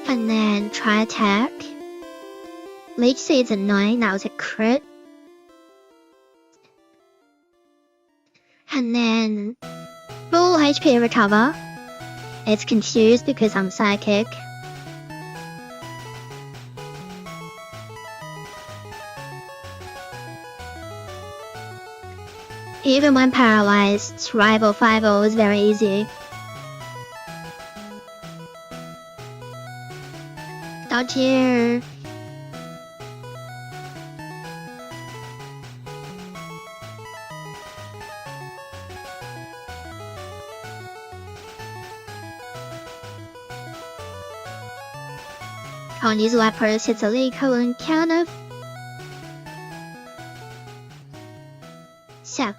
And then try attack. Leech Seed's annoying, that was a crit. And then full HP recover. It's confused because I'm psychic. Even when paralyzed, rival 5-0 is very easy. Down here. On these weapons, it's a legal encounter. So,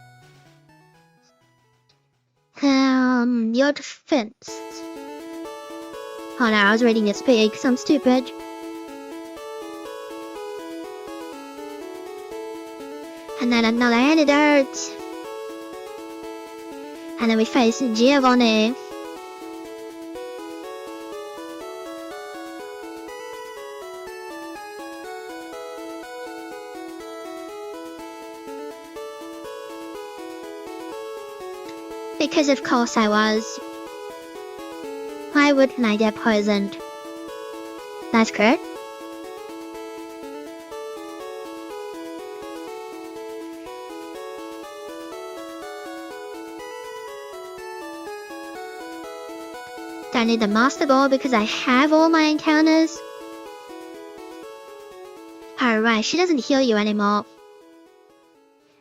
your defense. Oh no, I was reading this page because I'm stupid. And then another antidote. And then we face Giovanni. Because of course I was. Why wouldn't I get poisoned? That's correct. Do I need the Master Ball because I have all my encounters? Alright, she doesn't heal you anymore.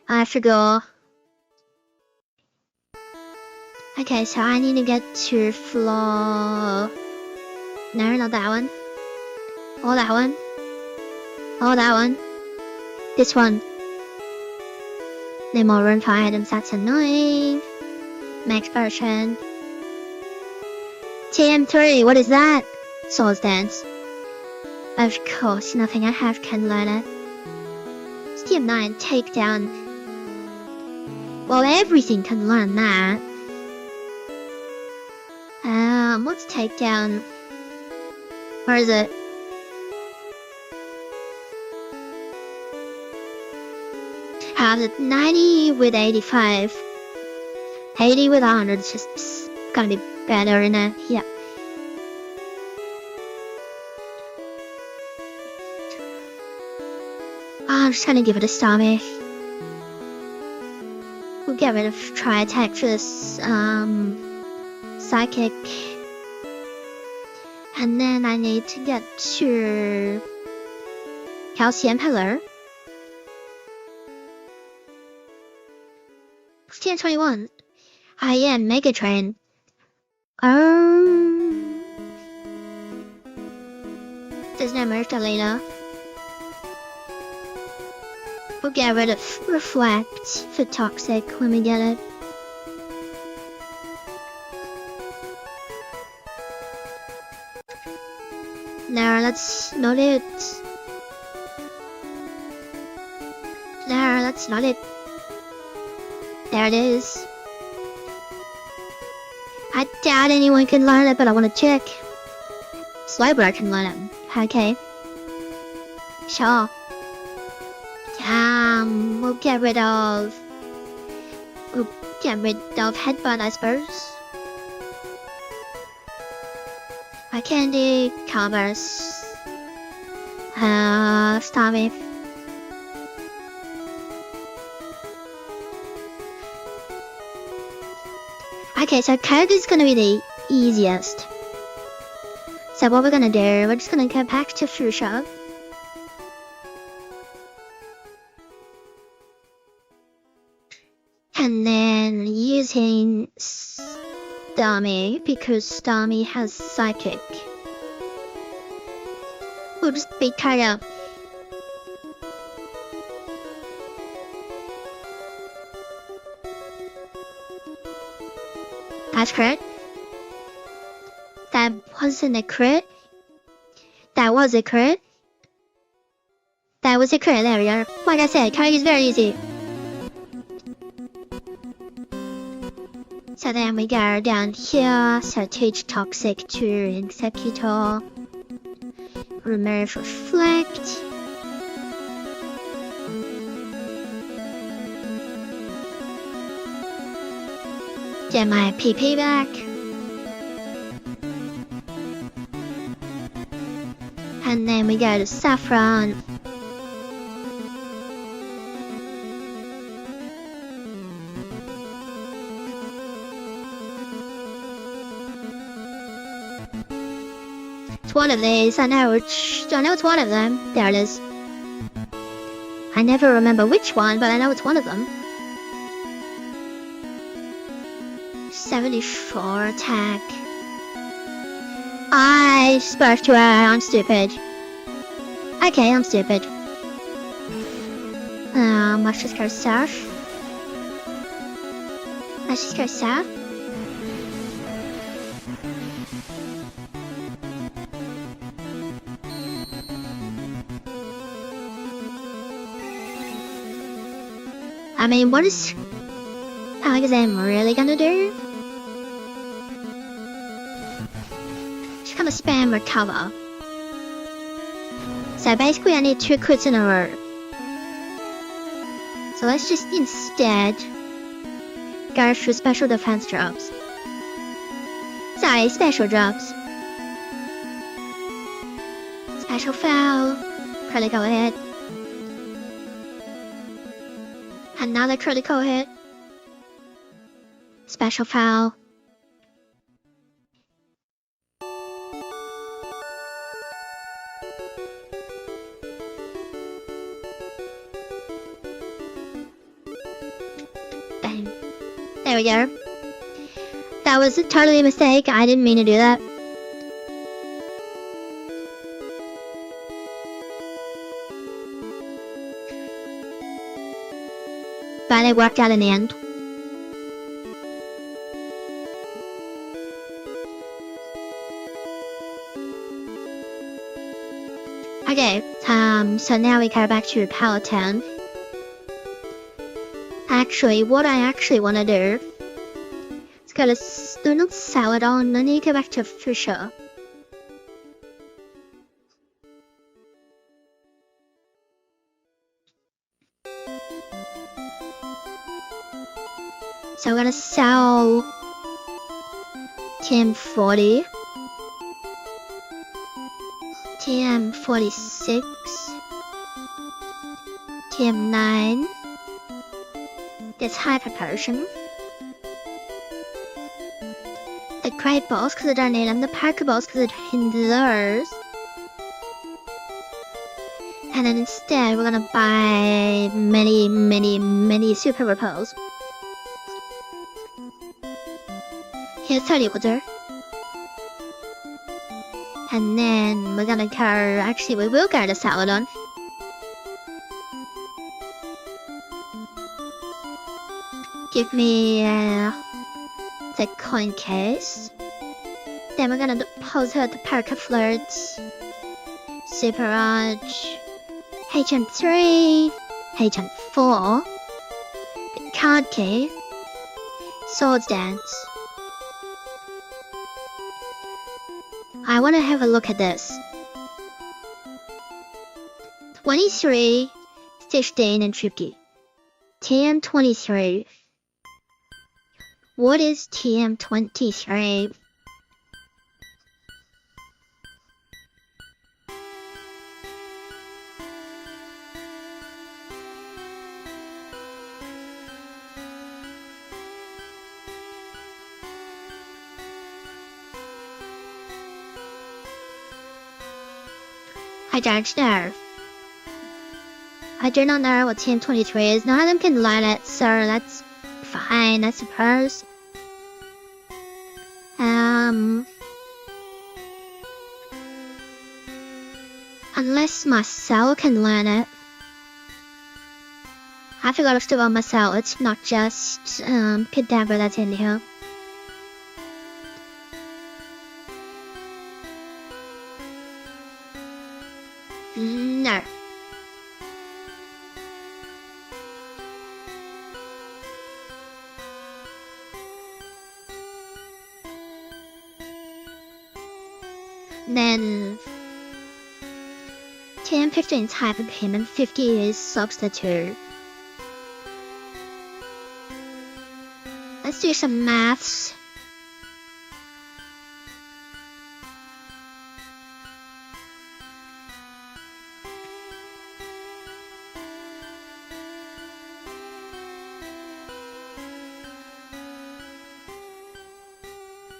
I have to go. Okay, so I need to get to floor... No, not that one. Or that one. Or that one. This one. No more room for items, that's annoying. Max potion. TM3, what is that? Swords Dance. Of course, nothing I have can learn it. TM9, Takedown. Well, everything can learn that. What's Takedown? Where is it? Have it 90 with 85. 80 with 100, it's just gonna be better in it, yeah. I'm just gonna give it a Stormy. We'll get rid of Try Attack for this, Psychic. And then I need to get to Calcium Pillar. 1021. I am Megatrain. There's no Mertalina. We'll get rid of Reflect for Toxic when we get it. No, that's not it. No, that's not it. There it is. I doubt anyone can learn it, but I want to check. Slowbro can learn it. Okay. Sure. We'll get rid of Headbutt, I suppose. My Candy, Calvers, Starmie. Okay, so code is gonna be the easiest. So what we're gonna do, we're just gonna go back to Fuchsia. And then using Starmie, because Starmie has Psychic. We'll just beat Kaya. That's correct. That wasn't a crit. That was a crit. That was a crit, there we go. Like I said, Kaya is very easy. So then we go down here, so teach Toxic to Executor, remove Reflect, get my PP back, and then we go to Saffron. it's one of these. I know it's one of them. There it is. I never remember which one, but I know it's one of them. 74 attack. I spoke to her. I'm stupid. Okay, I'm stupid. Let's just go south. Let's just go south. I mean, what is Alexam really gonna do? She's gonna spam recover. So basically I need 2 crits in a row. So let's just instead go for special defense drops. Sorry, special drops. Special foul. Critical hit. Another critical hit. Special foul. Bang. There we go. That was totally a mistake. I didn't mean to do that. But it worked out in the end. Okay, so now we go back to Palatine. Actually, what I actually want to do is go to not Saladon, I need to go back to Fisher. So I'm gonna sell TM40, TM46, TM9, this Hyper Potion, the Great Balls because I don't need them, the Pokeballs because I don't need those, and then instead we're gonna buy many Super Repels. Here's 30 water. And then we're gonna go, actually we will go to Saladon. Give me the coin case. Then we're gonna deposit the Parka Flirts, Super Arch, HM3, HM4, the card key, Swords Dance. I want to have a look at this. 23, 16, and 50. TM23. What is TM23? I don't know. I do not know what TM23 is. None of them can learn it, so that's fine, I suppose. Unless Marcel can learn it. I forgot to still on Marcel. It's not just Kadabra that's in here. No. Then TM15 type of payment, 50 is substitute. Let's do some maths.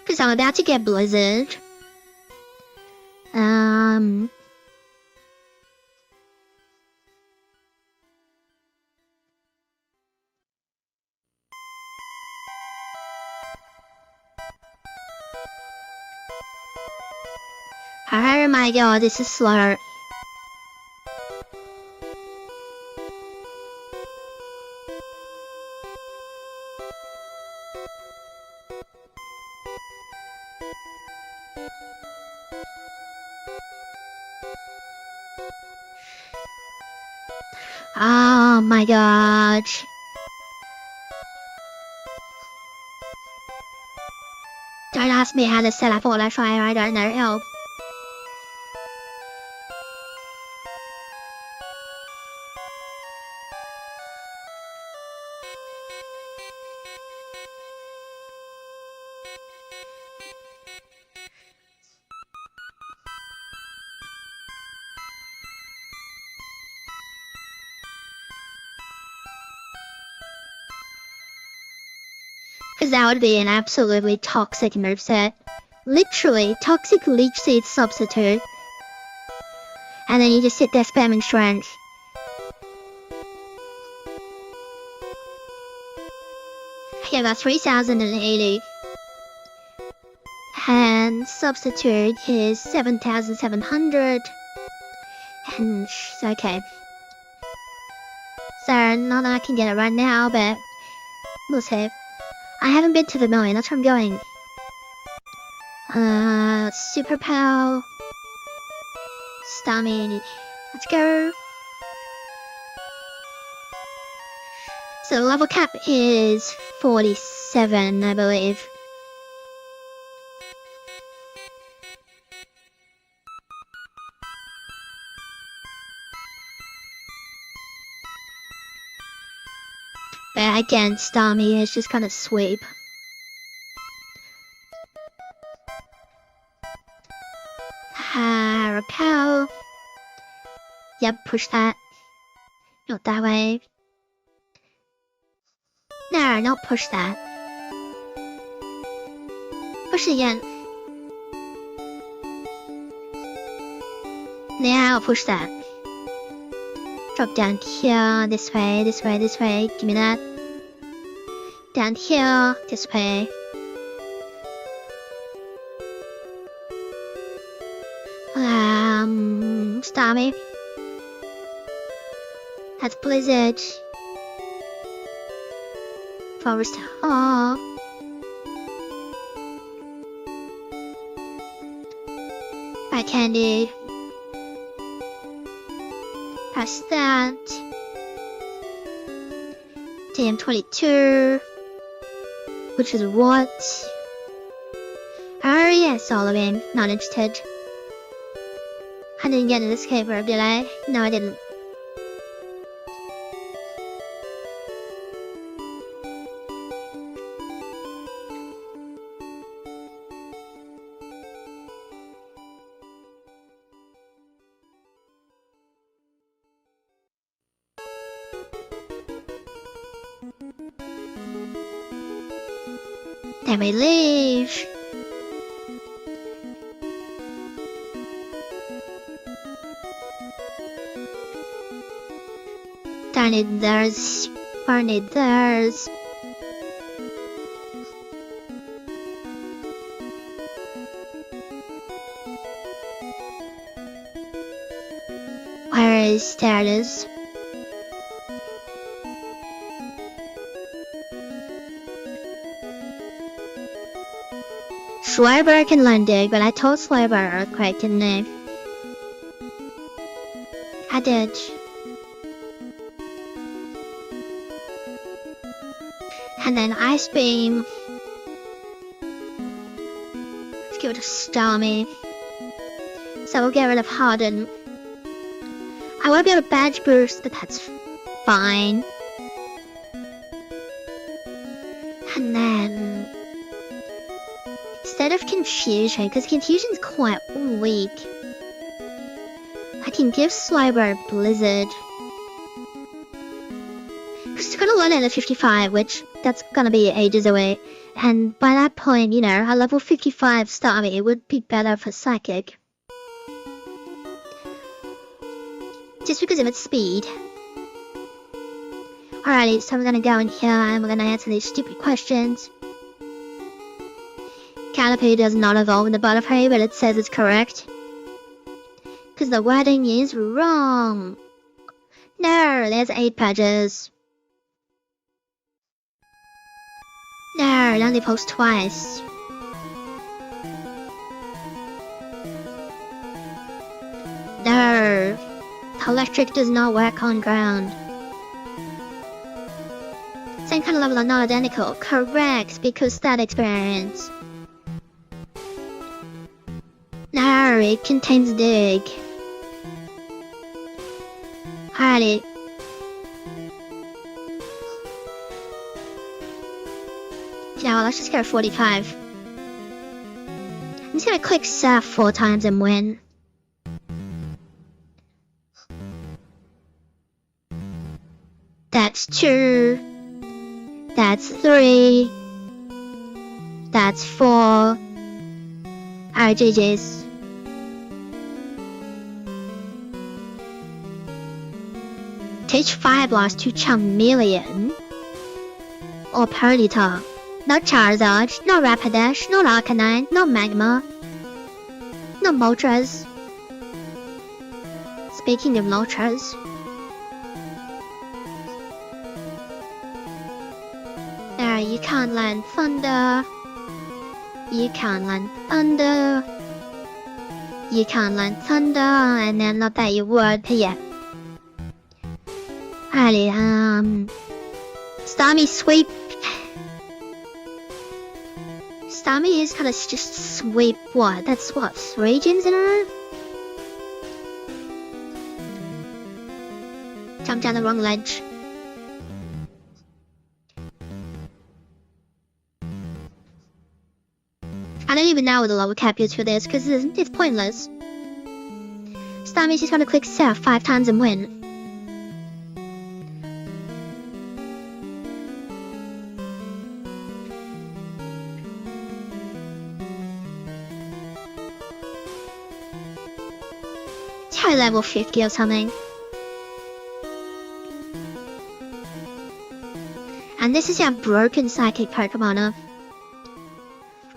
Because I'm about to get Blizzard. Um... Oh my god, this is slow. Oh my god. Don't ask me how to set up all that fire, I don't know. Help. Because that would be an absolutely toxic moveset. Literally, toxic leech seed substitute. And then you just sit there spamming strength. Okay, about 3,080. And substitute is 7,700. And okay. So, not that I can get it right now, but we'll see. I haven't been to the million, that's where I'm going. Super Pow. Starmie. Let's go. So the level cap is 47, I believe. But again, Starmie is just kind of sweep. Repel. Yep, push that. Not that way. No, not push that. Push it again. Now push that. Drop down here, this way, this way, this way. Give me that. Down here, this way. Starmie. That's Blizzard. Forest Hall. By Candy. Past that. TM22. Which is what? Oh yes, all of him. Not interested. I didn't get an escape verb, did I? No, I didn't. Then we leave. Darn it, there's... Darn it, there's... Where is... There it is. Schreiber can land dig, but I told Schreiber Earthquake, didn't I? I did. And then Ice Beam. Let's give it a Starmie. So we'll get rid of Harden. I won't be able to badge boost, but that's fine. And then... instead of Confusion, because Confusion's quite weak, I can give Sliber Blizzard. She's gonna learn at 55, which that's gonna be ages away. And by that point, you know, a level 55 Starmie would be better for Psychic. just because of its speed. Alrighty, so we're gonna go in here and we're gonna answer these stupid questions. Caterpie does not evolve in the butterfly, but it says it's correct. Because the wording is wrong. No, there's 8 pages. No, it only posts twice. No, electric does not work on ground. Same kind of level are not identical. Correct, because that experience. No, it contains dig. Alrighty. Yeah, well, let's just go 45. I'm just gonna click surf 4 times and win. That's 2. That's 3. That's 4. Alright, GG's. Teach Fire Blast to Charmeleon or Ponyta. No Charizard, no Rapidash, no Arcanine, no Magma, no Moltres. Speaking of Moltres, you can't land Thunder. You can't land Thunder. You can't land Thunder, and then not that you would, but yeah. Alrighty, Starmie Sweep. Starmie is kind of just sweep what? That's what, 3 gyms in a row? Jump down the wrong ledge. I don't even know what the lower cap is for this, because it's pointless. Starmie's just gonna click surf 5 times and win. High level 50 or something. And this is our broken psychic Pokemon.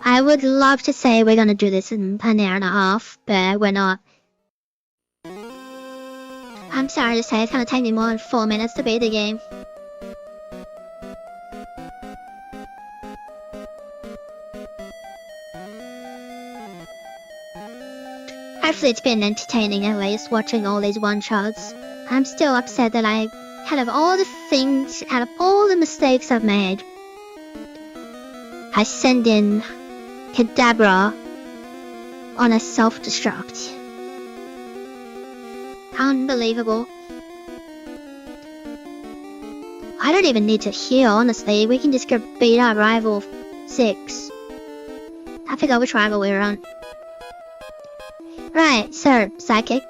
I would love to say we're gonna do this in an hour and a half, but we're not. I'm sorry to say it's gonna take me more than 4 minutes to beat the game. Hopefully it's been entertaining at least, watching all these one-shots. I'm still upset that out of all the mistakes I've made, I send in Kadabra on a self-destruct. Unbelievable. I don't even need to heal, honestly. We can just go beat our rival 6. I forgot which rival we were on. Right, so, Psychic.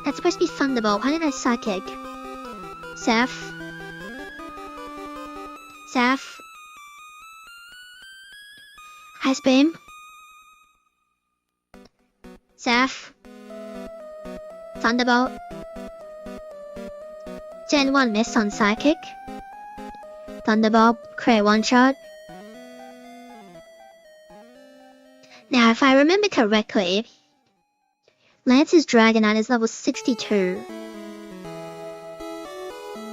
That's supposed to be Thunderbolt. Why did I Psychic? Surf. Surf. Ice Beam. Surf. Thunderbolt. Gen 1 miss on Psychic. Thunderbolt, create one shot. Now, if I remember correctly, Lance's Dragonite is level 62.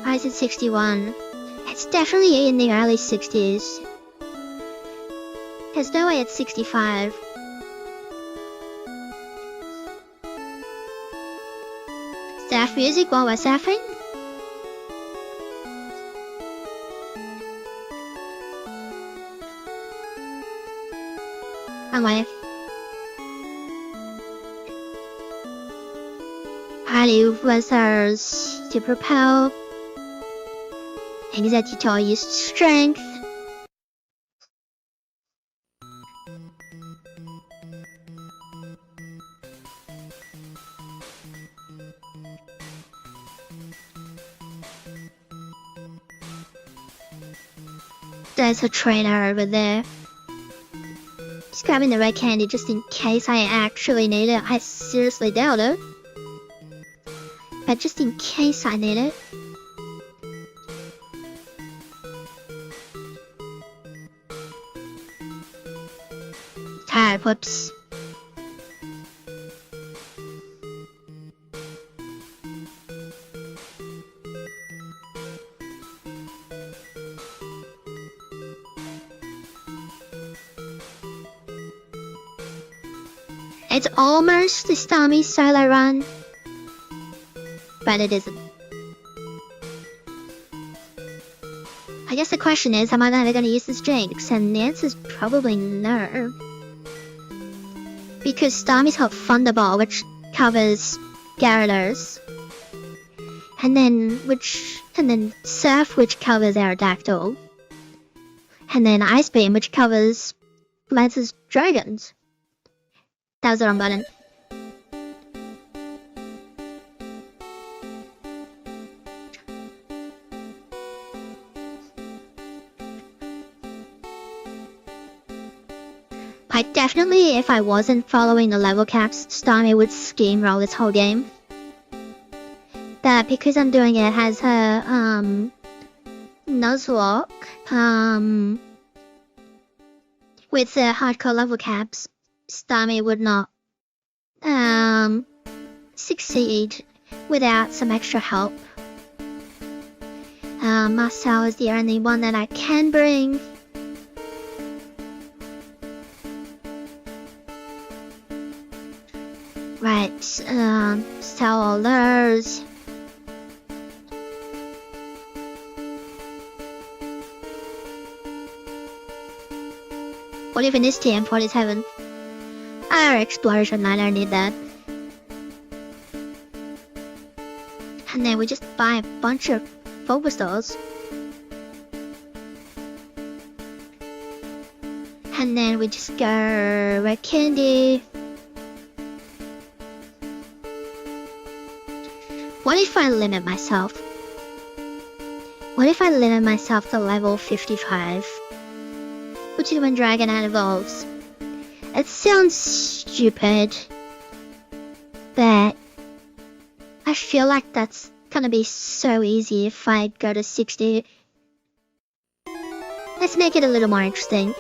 Why is it 61? It's definitely in the early 60s. There's no way it's 65. Surf music while we're surfing? Anyway. Highly weathers to propel. Executor used strength. There's a trainer over there. Just grabbing the red candy just in case I actually need it. I seriously doubt it. but just in case I need it. Tired, whoops. It's almost the Stormy solo run, but it isn't. I guess the question is, am I ever going to use this jinx? And the answer is probably no. Because Stormy's got Thunderball, which covers Gyarados. And then Surf, which covers Aerodactyl. And then Ice Beam, which covers Lance's Dragons. That was the wrong button. But definitely, if I wasn't following the level caps, Stormy would steamroll this whole game. But because I'm doing it as her, Nuzlocke, with the hardcore level caps, Stormy would not, succeed without some extra help. Marcel is the only one that I can bring. Right, sell all those. What if in this TM47? Our explosion, I don't need that. And then we just buy a bunch of Bulbastars. And then we just go Red Candy. What if I limit myself? What if I limit myself to level 55? Which is when Dragonite evolves. It sounds stupid, but I feel like that's gonna be so easy if I go to 60. Let's make it a little more interesting.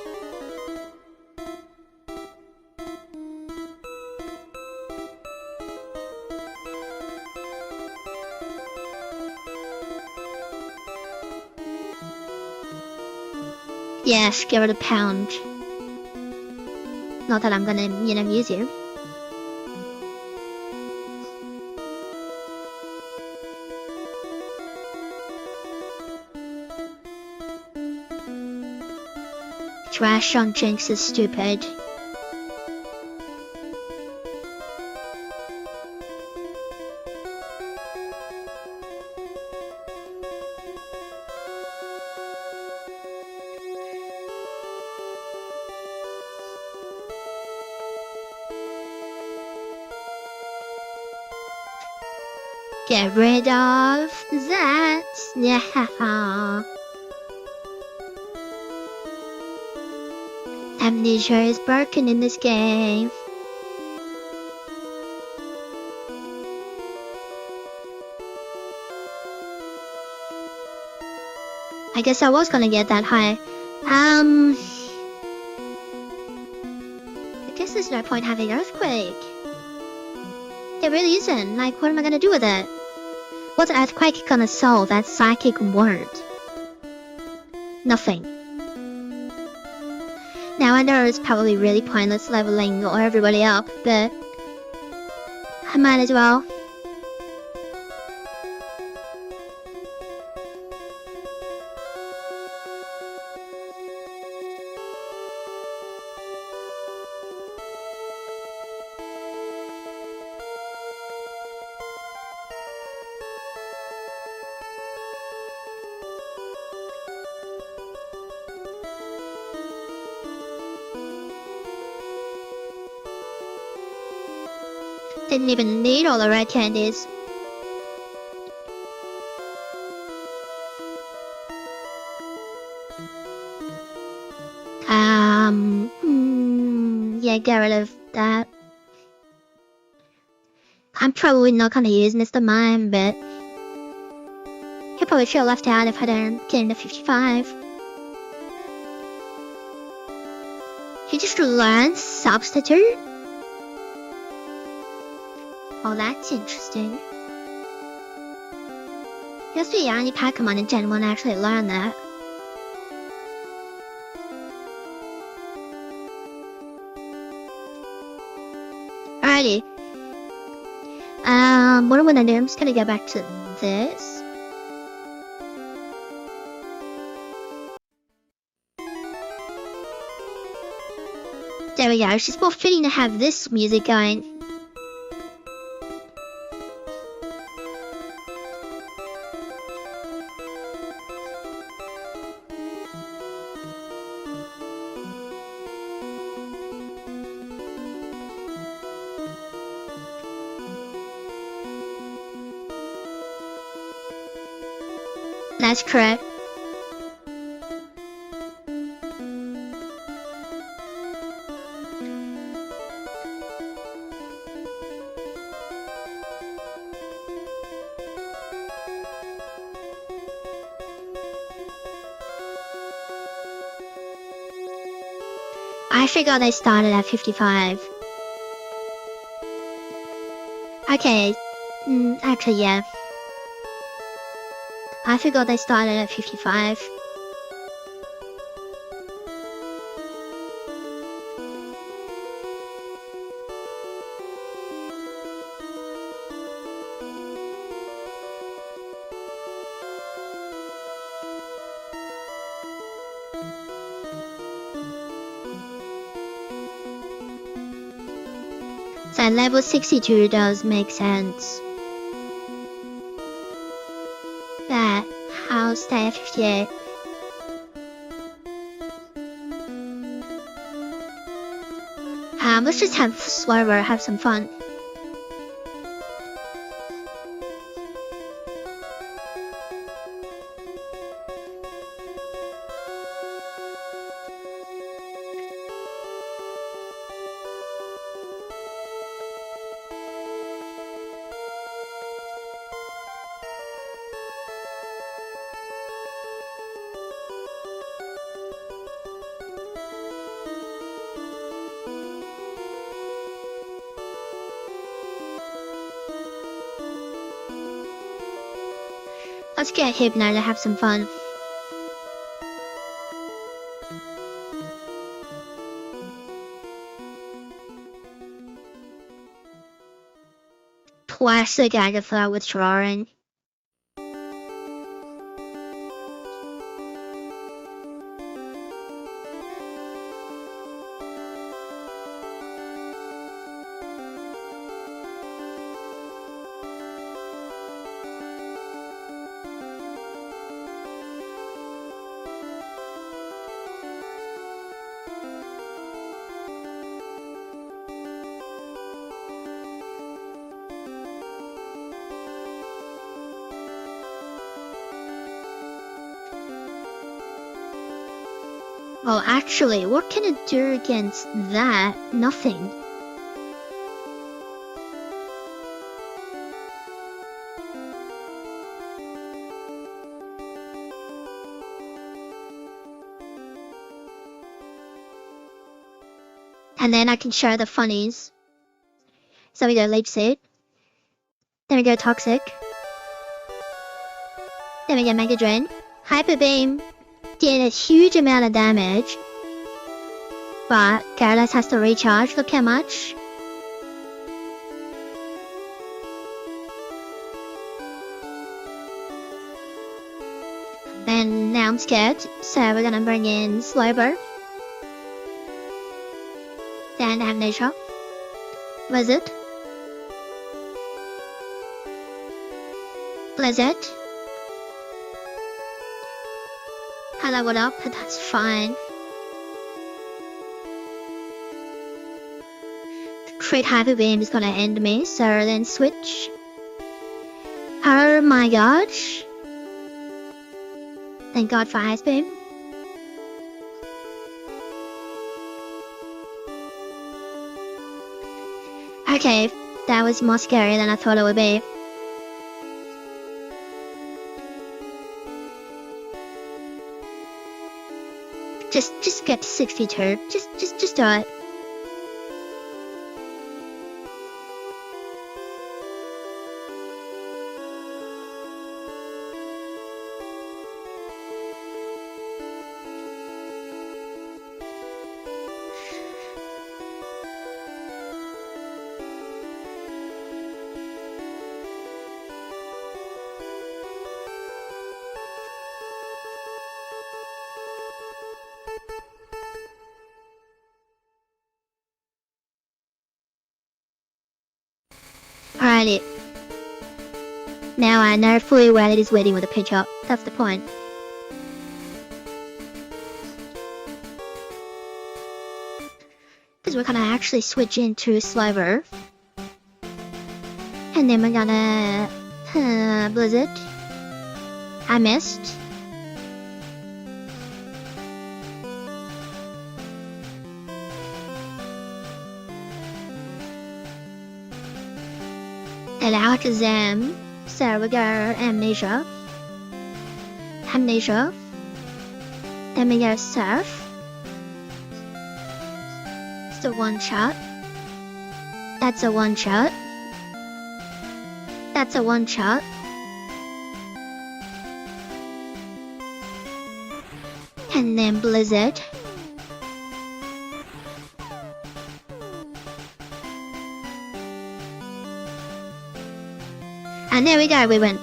Yes, give it a pound. Not that I'm gonna, use you. Trash on Jinx is stupid. Get rid of that. Yeah. Amnesia is broken in this game. I guess I was gonna get that high. I guess there's no point having Earthquake. There really isn't. Like, what am I gonna do with it? What's Earthquake gonna solve that Psychic won't? Nothing. Now I know it's probably really pointless leveling or everybody up, but I might as well. Didn't even need all the red candies. Yeah, get rid of that. I'm probably not gonna use Mr. Mime, but he probably should have left out if I didn't get into 55. He just learned Substitute? Oh, that's interesting. Guess the only Pokemon in Gen 1 actually learned that. Alrighty. What I'm gonna do, I'm just gonna go back to this. There we go, it's just more fitting to have this music going. That's correct. I forgot they started at 55. Okay, actually yeah. I forgot they started at 55. So level 62 does make sense. That I'll stay at 58. Let's just have Swerver, have some fun. Let's get Hypno to have some fun. Plastic Agatha withdrawing. Well, actually, what can it do against that? Nothing. And then I can show the funnies. So we go Leech Seed. Then we go Toxic. Then we go Mega Drain. Hyper Beam did a huge amount of damage, but Gyarados has to recharge. Look how much. And now I'm scared, so we're gonna bring in Slowbro. Then Amnesia. Blizzard. Blizzard. I leveled up, but that's fine. Crit Hyper Beam is gonna end me, so then switch. Oh my gosh. Thank God for Ice Beam. Okay, That was more scary than I thought it would be. Just get to 62. Just do it. Alrighty. Now I know fully well it is waiting with a pitch up. That's the point. Because we're gonna actually switch into slower. And then we're gonna... Blizzard. I missed. Alakazam, so we got Amnesia, then we got Surf, it's a one shot, that's a one shot, that's a one shot, and then Blizzard. And there we go, we went.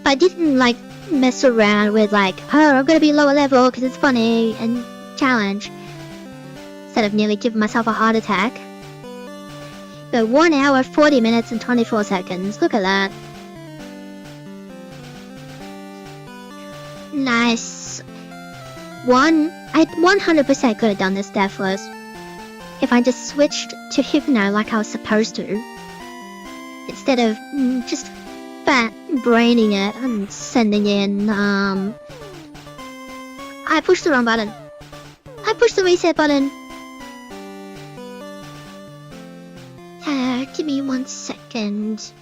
I didn't like mess around with like, oh, I'm gonna be lower level because it's funny and challenge. Instead of nearly giving myself a heart attack. But 1 hour, 40 minutes and 24 seconds, look at that. Nice. I 100% could have done this deathless. If I just switched to Hypno like I was supposed to. Instead of just fat braining it and sending in, I pushed the wrong button. I pushed the reset button. Give me 1 second.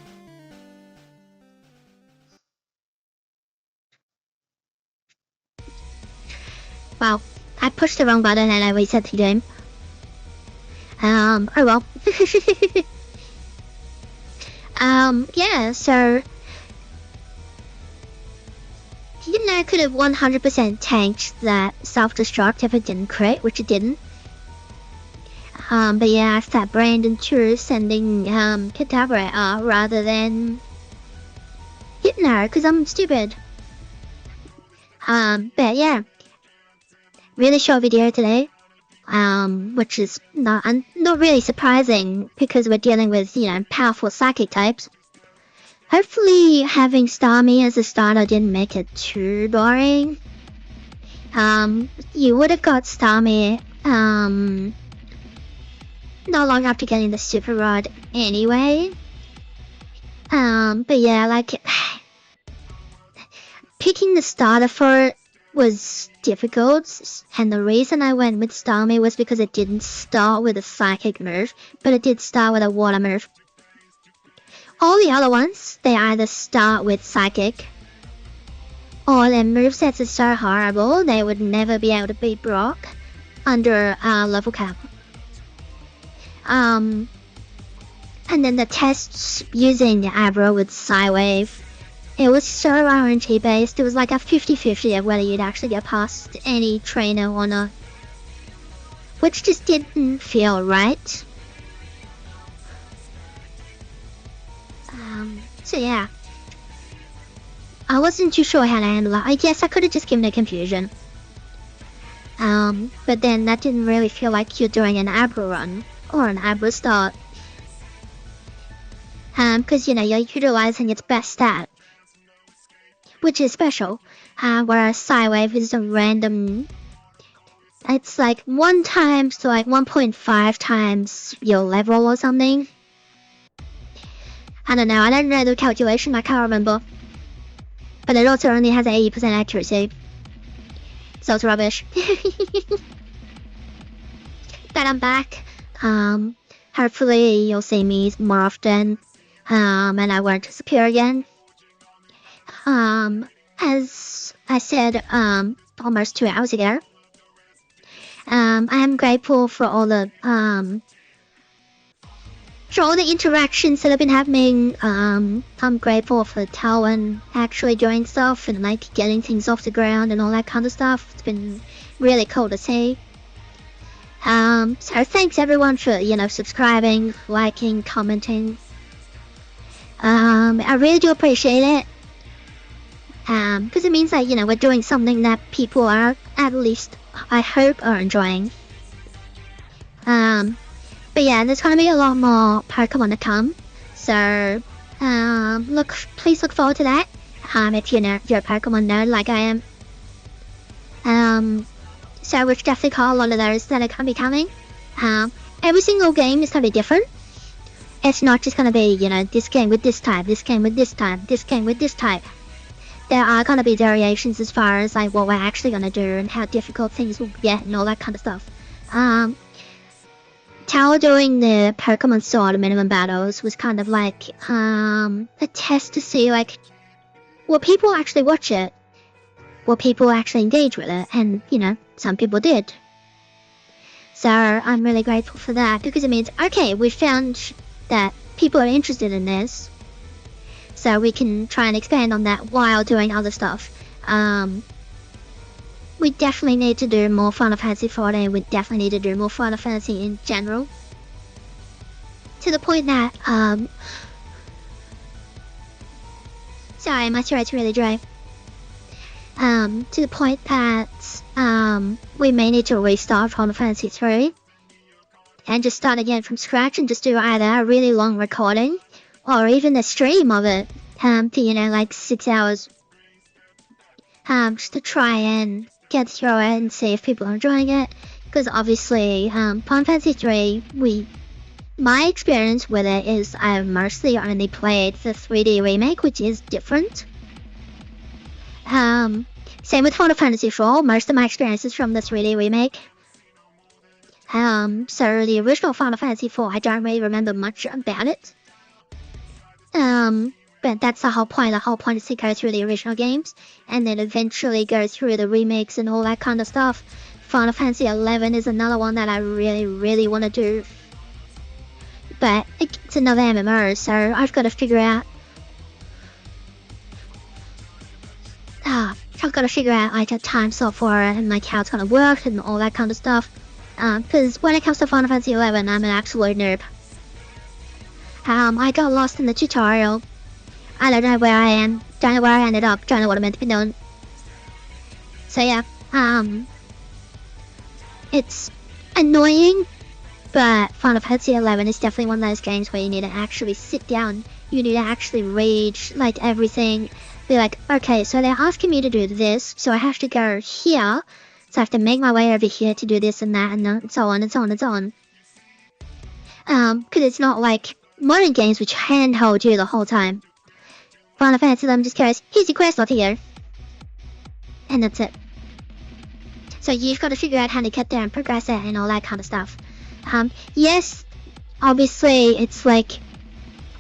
Wow, I pushed the wrong button and I reset the game. Oh well. Yeah, so... You know, I could have 100% tanked that self-destruct if it didn't crit, which it didn't. But yeah, I fat brained into sending, Kadabra out rather than... Hypno, because I'm stupid. But yeah. Really short video today. Which is not really surprising because we're dealing with, you know, powerful psychic types. Hopefully having Starmie as a starter didn't make it too boring. You would have got Starmie, not long after getting the Super Rod anyway. But yeah, like, picking the starter for it was difficult, and the reason I went with Starmie was because it didn't start with a psychic move, but it did start with a water move. All the other ones, they either start with psychic, or their movesets are so horrible they would never be able to beat Brock under level cap. And then the tests using the Abra with Psywave, it was so RNG based, it was like a 50-50 of whether you'd actually get past any trainer or not. Which just didn't feel right. So yeah. I wasn't too sure how to handle it. I guess I could have just given it confusion. But then that didn't really feel like you're doing an Abra run, or an Abra start. Because, you know, you're utilizing its best stat. Which is special, whereas Psywave is a random... It's like 1 times to like 1.5 times your level or something. I don't know the calculation, I can't remember. But it also only has 80% accuracy. So it's rubbish. But I'm back. hopefully you'll see me more often, and I won't disappear again. As I said, almost 2 hours ago, I am grateful for all the interactions that have been happening. I'm grateful for Talon actually doing stuff and like getting things off the ground and all that kind of stuff. It's been really cool to see. So thanks everyone for, subscribing, liking, commenting. I really do appreciate it. Because it means that, we're doing something that people are, at least, I hope, are enjoying. But yeah, there's gonna be a lot more Pokemon to come. So, please look forward to that. If you're a Pokemon nerd like I am. So we've definitely got a lot of those that are gonna be coming. Every single game is gonna be different. It's not just gonna be, this game with this type, this game with this type, this game with this type. There are gonna be variations as far as like what we're actually gonna do and how difficult things will get and all that kind of stuff. Tower doing the Pokemon Sword minimum battles was kind of like a test to see like will people actually watch it? Will people actually engage with it? And some people did. So I'm really grateful for that because it means okay, we found that people are interested in this. So we can try and expand on that while doing other stuff. We definitely need to do more Final Fantasy 14. We definitely need to do more Final Fantasy in general. To the point that, sorry, my throat's really dry. To the point that, we may need to restart Final Fantasy 3. And just start again from scratch and just do either a really long recording or even a stream of it, for, like 6 hours. Just to try and get through it and see if people are enjoying it. Because obviously, Final Fantasy 3, my experience with it is I've mostly only played the 3D remake, which is different. Same with Final Fantasy 4, most of my experience is from the 3D remake. So the original Final Fantasy 4, I don't really remember much about it. But that's the whole point. The whole point is to go through the original games and then eventually go through the remakes and all that kind of stuff. Final Fantasy 11 is another one that I really, really want to do. But it's another MMO, so I've got to figure out... I've got to figure out like a time slot for it and like how it's going to work and all that kind of stuff. Because when it comes to Final Fantasy 11, I'm an absolute noob. I got lost in the tutorial. I don't know where I am. Don't know where I ended up. Don't know what I'm meant to be doing. So yeah, it's annoying, but Final Fantasy 11 is definitely one of those games where you need to actually sit down. You need to actually read like everything. Be like, okay, so they're asking me to do this, so I have to go here. So I have to make my way over here to do this and that, and so on and so on and so on. Because it's not like modern games which handhold you the whole time. Final Fantasy 11 just goes, here's your quest slot here. And that's it. So you've got to figure out how to get there and progress it and all that kind of stuff. Yes, obviously it's like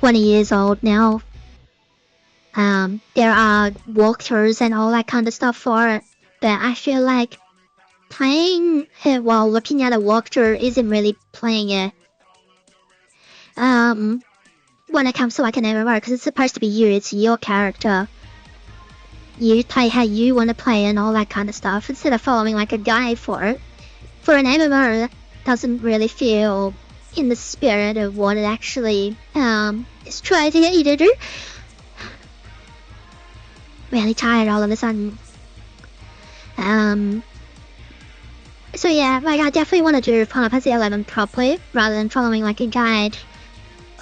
20 years old now. There are walkthroughs and all that kind of stuff for it. But I feel like playing it while looking at a walkthrough isn't really playing it. When it comes to like an MMO, because it's supposed to be you, it's your character. You play how you want to play and all that kind of stuff, instead of following like a guide for it. For an MMO, that doesn't really feel in the spirit of what it actually is trying to get you to do. Really tired all of a sudden. So yeah, like I definitely want to do Final Fantasy 11 properly, rather than following like a guide.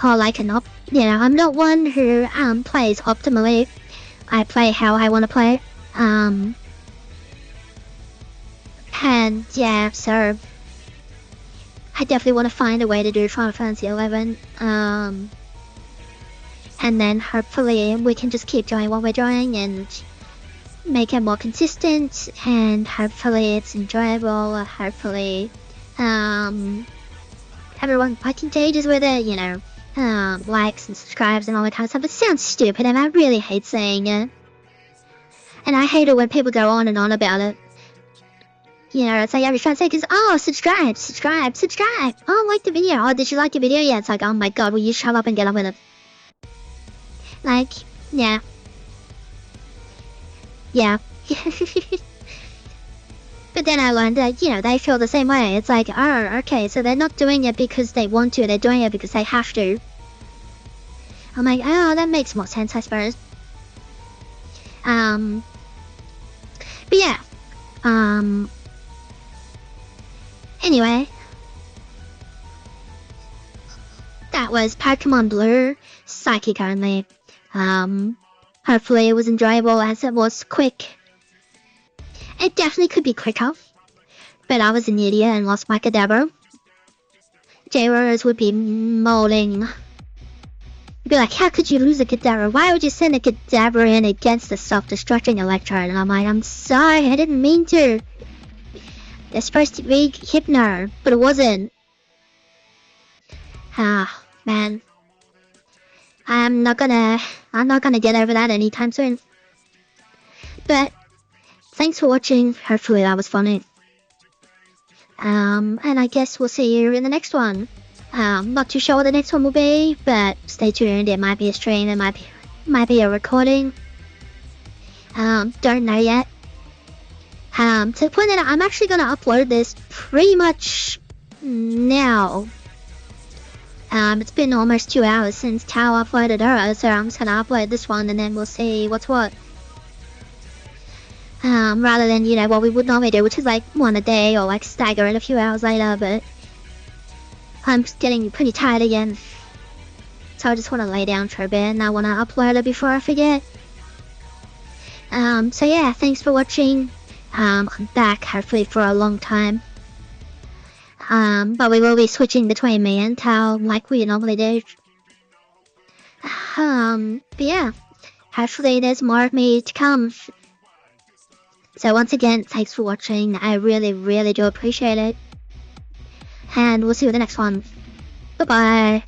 Or like I'm not one who plays optimally. I play how I want to play. And yeah, so I definitely want to find a way to do Final Fantasy 11. And then hopefully we can just keep doing what we're doing and make it more consistent, and hopefully it's enjoyable. Hopefully everyone fucking changes with it, you know, likes and subscribes and all that kind of stuff. It sounds stupid, and I really hate saying it. And I hate it when people go on and on about it. You know, it's like every trying to say, subscribe. Oh, like the video. Oh, did you like the video? Yeah, it's like, oh my god, will you shut up and get on with it? Like, yeah. Yeah. But then I learned that, you know, they feel the same way. It's like, oh, okay, so they're not doing it because they want to, they're doing it because they have to. I'm like, oh, that makes more sense, I suppose. But yeah. Anyway. That was Pokemon Blue, Psychic only. Hopefully it was enjoyable as it was quick. It definitely could be quicker, but I was an idiot and lost my Kadabra. J-Rose would be moaning. He'd be like, how could you lose a Kadabra? Why would you send a Kadabra in against the self-destructing Electrode? And I'm like, I'm sorry, I didn't mean to. They're supposed to be Hypno, but it wasn't. Ah, man. I'm not gonna get over that anytime soon. But thanks for watching. Hopefully that was funny. And I guess we'll see you in the next one. Not too sure what the next one will be, but stay tuned. It might be a stream, it might be a recording. Don't know yet. To point it out, I'm actually gonna upload this pretty much now. It's been almost 2 hours since Tao uploaded her, so I'm just gonna upload this one and then we'll see what's what. Rather than, you know, what we would normally do, which is like one a day or like stagger it a few hours later, but I'm just getting pretty tired again. So I just want to lay down for a bit and I want to upload it before I forget. So yeah, thanks for watching. I'm back hopefully for a long time. But we will be switching between me and Tao like we normally do. But yeah, hopefully there's more of me to come. So once again, thanks for watching. I really, really do appreciate it. And we'll see you in the next one. Bye-bye.